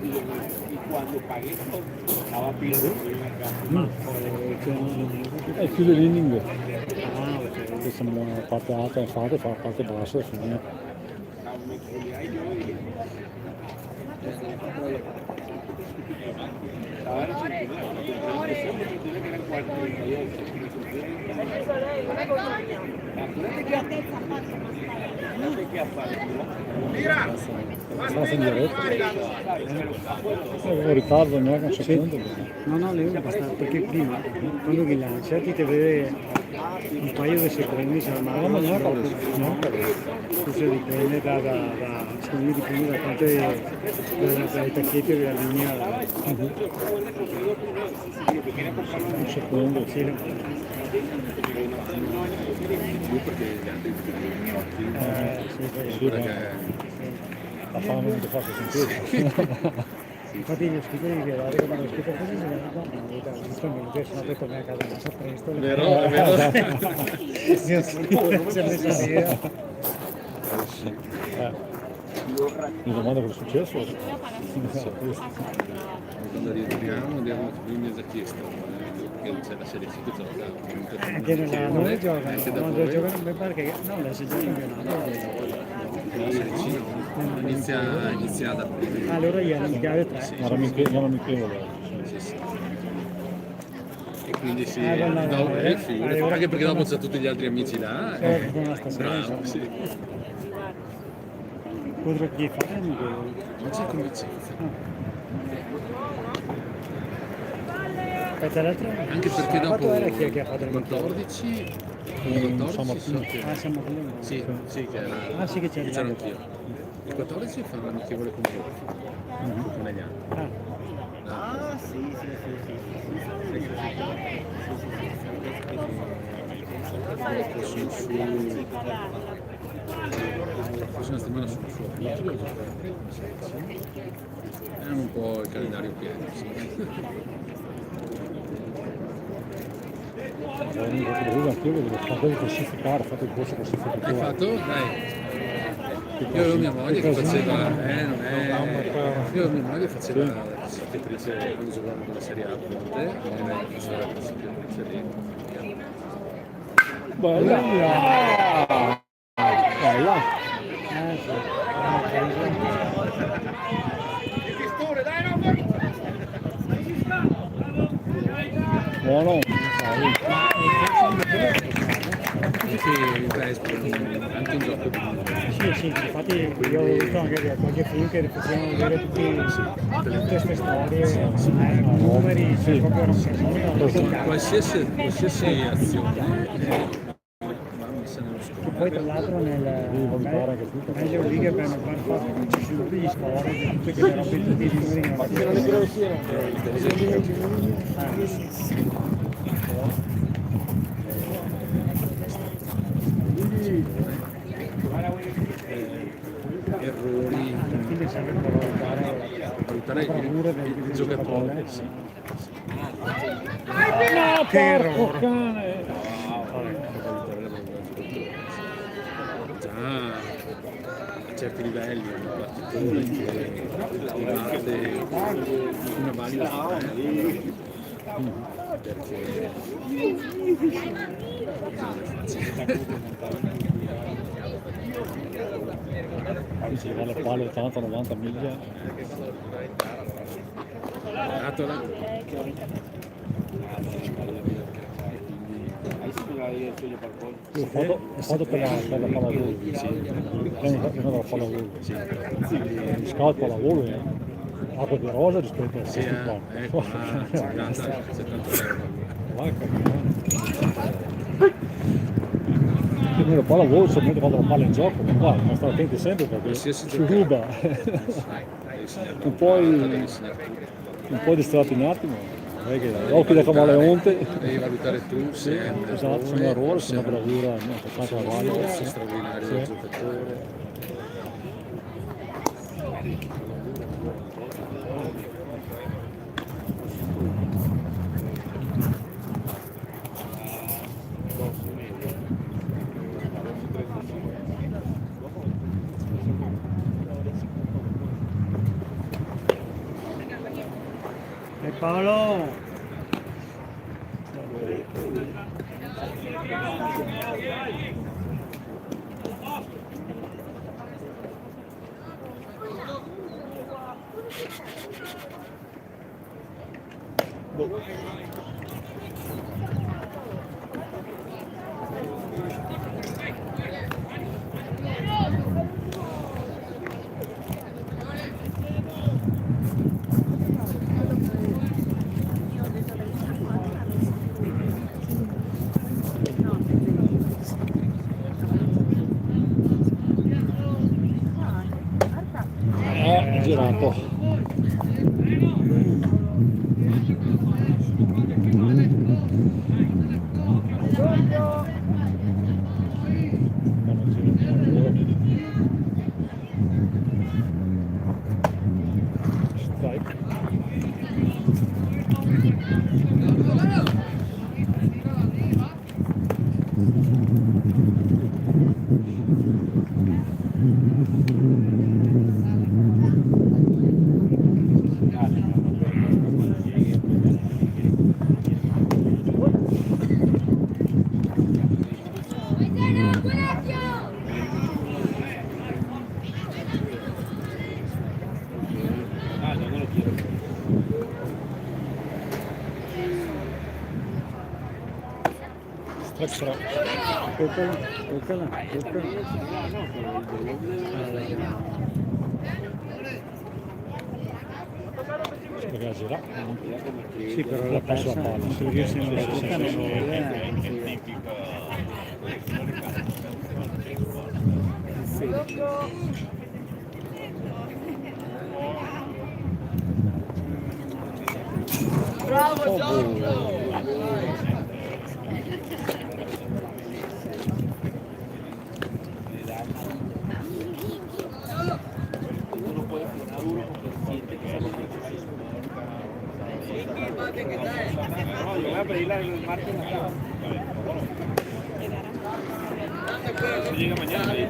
B: y cuando pagué estaba pidiendo
A: È chiude l'inning. che siamo a parte alta, infatti fa la parte bassa alla fine. Abbastanza in diretta. Ritardo neanche un secondo.
F: No, lei basta, perché prima, quando li lancia, ti deve vedere un paio di secondi, se ma
A: No, non capisco.
F: questo dipende secondo me dipende da quanto dai tacchetti e della linea.
A: Un secondo.
F: Sì, no.
A: Sì, la fame non ti fa sentire.
F: Infatti gli ospiti di Violare che vanno scritto così si vedono, giustamente sono detto me a casa messa presto.
G: Vero, è vero.
F: Si è messa via.
A: Mi domando cosa è successo.
G: Quando rientriamo andiamo a prima già chiesto, che c'è la Serie C che gioca.
F: Che non giocano, quando giocano mi pare che no, la si gioca in campionato.
G: La Serie C no, inizia da prima.
F: Allora gli hanno chiave 3.
A: Non mi chiedo.
G: Sì, sì. E quindi sì,
F: guarda,
G: figurati, anche perché dopo c'è tutti gli altri amici là.
F: Buona stasera,
G: Bravo, sì.
F: Potrei fare un gol.
G: Non c'è convincenza.
F: Aspetta, l'altro
G: Anche perché dopo
F: era chi è che ha fatto il
G: 14
A: San Martino.
F: siamo qui.
G: sì, che era.
F: Ah, sì che c'era.
G: C'ero anch'io. Il 14 fa un amichevole con voi, come negli anni.
F: Ah, sì.
G: Forse una settimana su è un po' il calendario pieno, sì.
A: Anche io volevo fare classificare, ho fatto il corso
G: Hai
A: classificatore.
G: fatto? Dai. Io avevo mia moglie che faceva, non è. Io avevo mia moglie che faceva la classificatrice quando giocavamo con la Serie A a volte, e lei faceva la classificatrice lì.
A: Bella! Bella! Buono!
G: Sì, anche un gioco di
F: Sì, infatti io ho visto anche qualche film che facevano vedere tutte queste storie, numeri, sì, proprio non si
G: qualsiasi azione va messa nello scopo.
F: poi tra l'altro nel Major League abbiamo fatto ci sono tutti gli score, tutte quelle robe, tutti i numeri
G: Errori,
F: quindi serve per
G: valutare il giocatore. Sì.
A: No, porco cane!
G: Già a certi livelli una battitura che batte una valida perché non è facile.
A: Si va alle palle 80-90 miglia.
G: Atola.
A: Ho fatto per la pallavolo. Io la pallavolo. Gli scout pallavolo è acqua di rosa rispetto a questi qua.
G: Ecco, 70
A: Io la pallavolo solamente quando la palla in gioco, ma qua bisogna stare attenti sempre perché si ruba. Un po' distratto un attimo. Occhi da camaleonte.
G: Devi valutare tu se
A: Esatto, sono un errore, se una bravura, faccio la valle.
G: straordinario del giocatore.
F: E Paolo
A: Girato. Strike. Strike. Toccala. Perché gira? Sì, però la persa a palla. Se riesce a la
I: Bravo Giorgio!
B: No, yo voy a pedirle el martes en la casa. Si llega mañana, ¿eh?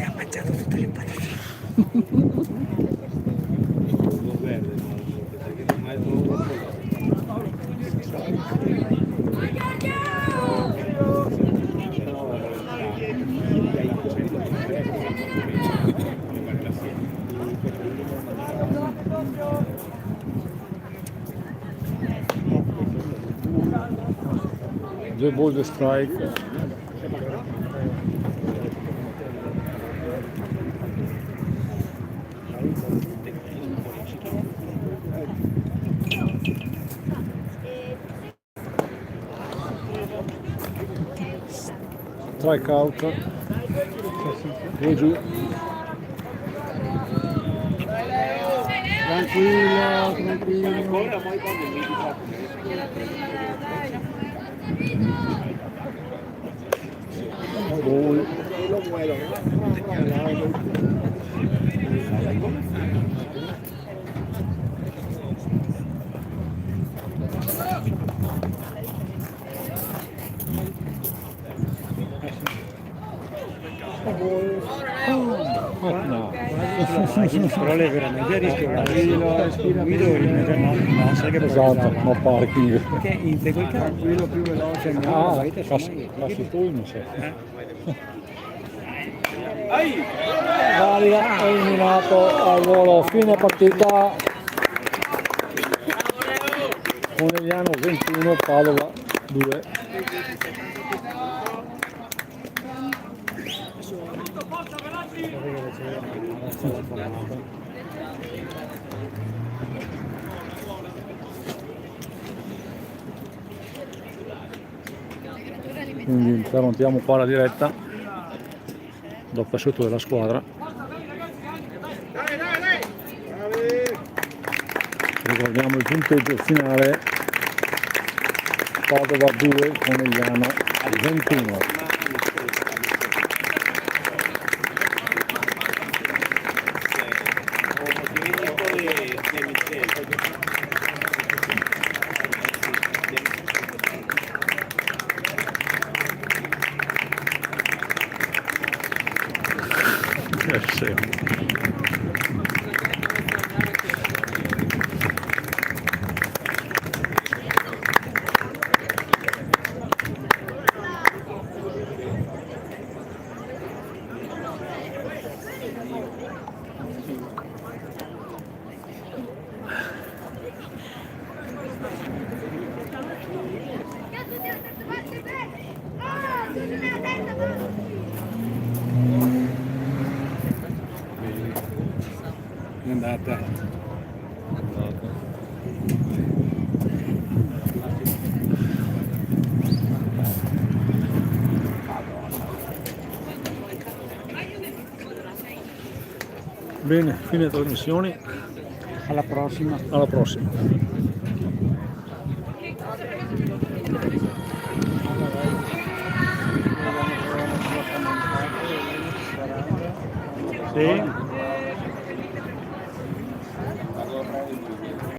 F: Ha mangiato tutte le patatine.
A: Due ball di strike. Strike out. E giù.
F: Tranquillo.
A: Ball. No.
F: Però lei veramente a rischio, no, sai che
A: Esatto, no parking.
F: perché integro il tranquillo più veloce,
A: Ah, passi tu non c'è. Valida, eliminato al volo, fine partita. Conegliano 21, Padova 2. Quindi interrompiamo qua la diretta dopo il saluto della squadra. Ricordiamo il punteggio finale: Padova 2, Conegliano 21. Sì.
G: È andata.
A: Bene, fine trasmissioni,
F: Alla prossima.
A: alla prossima.
F: Sì.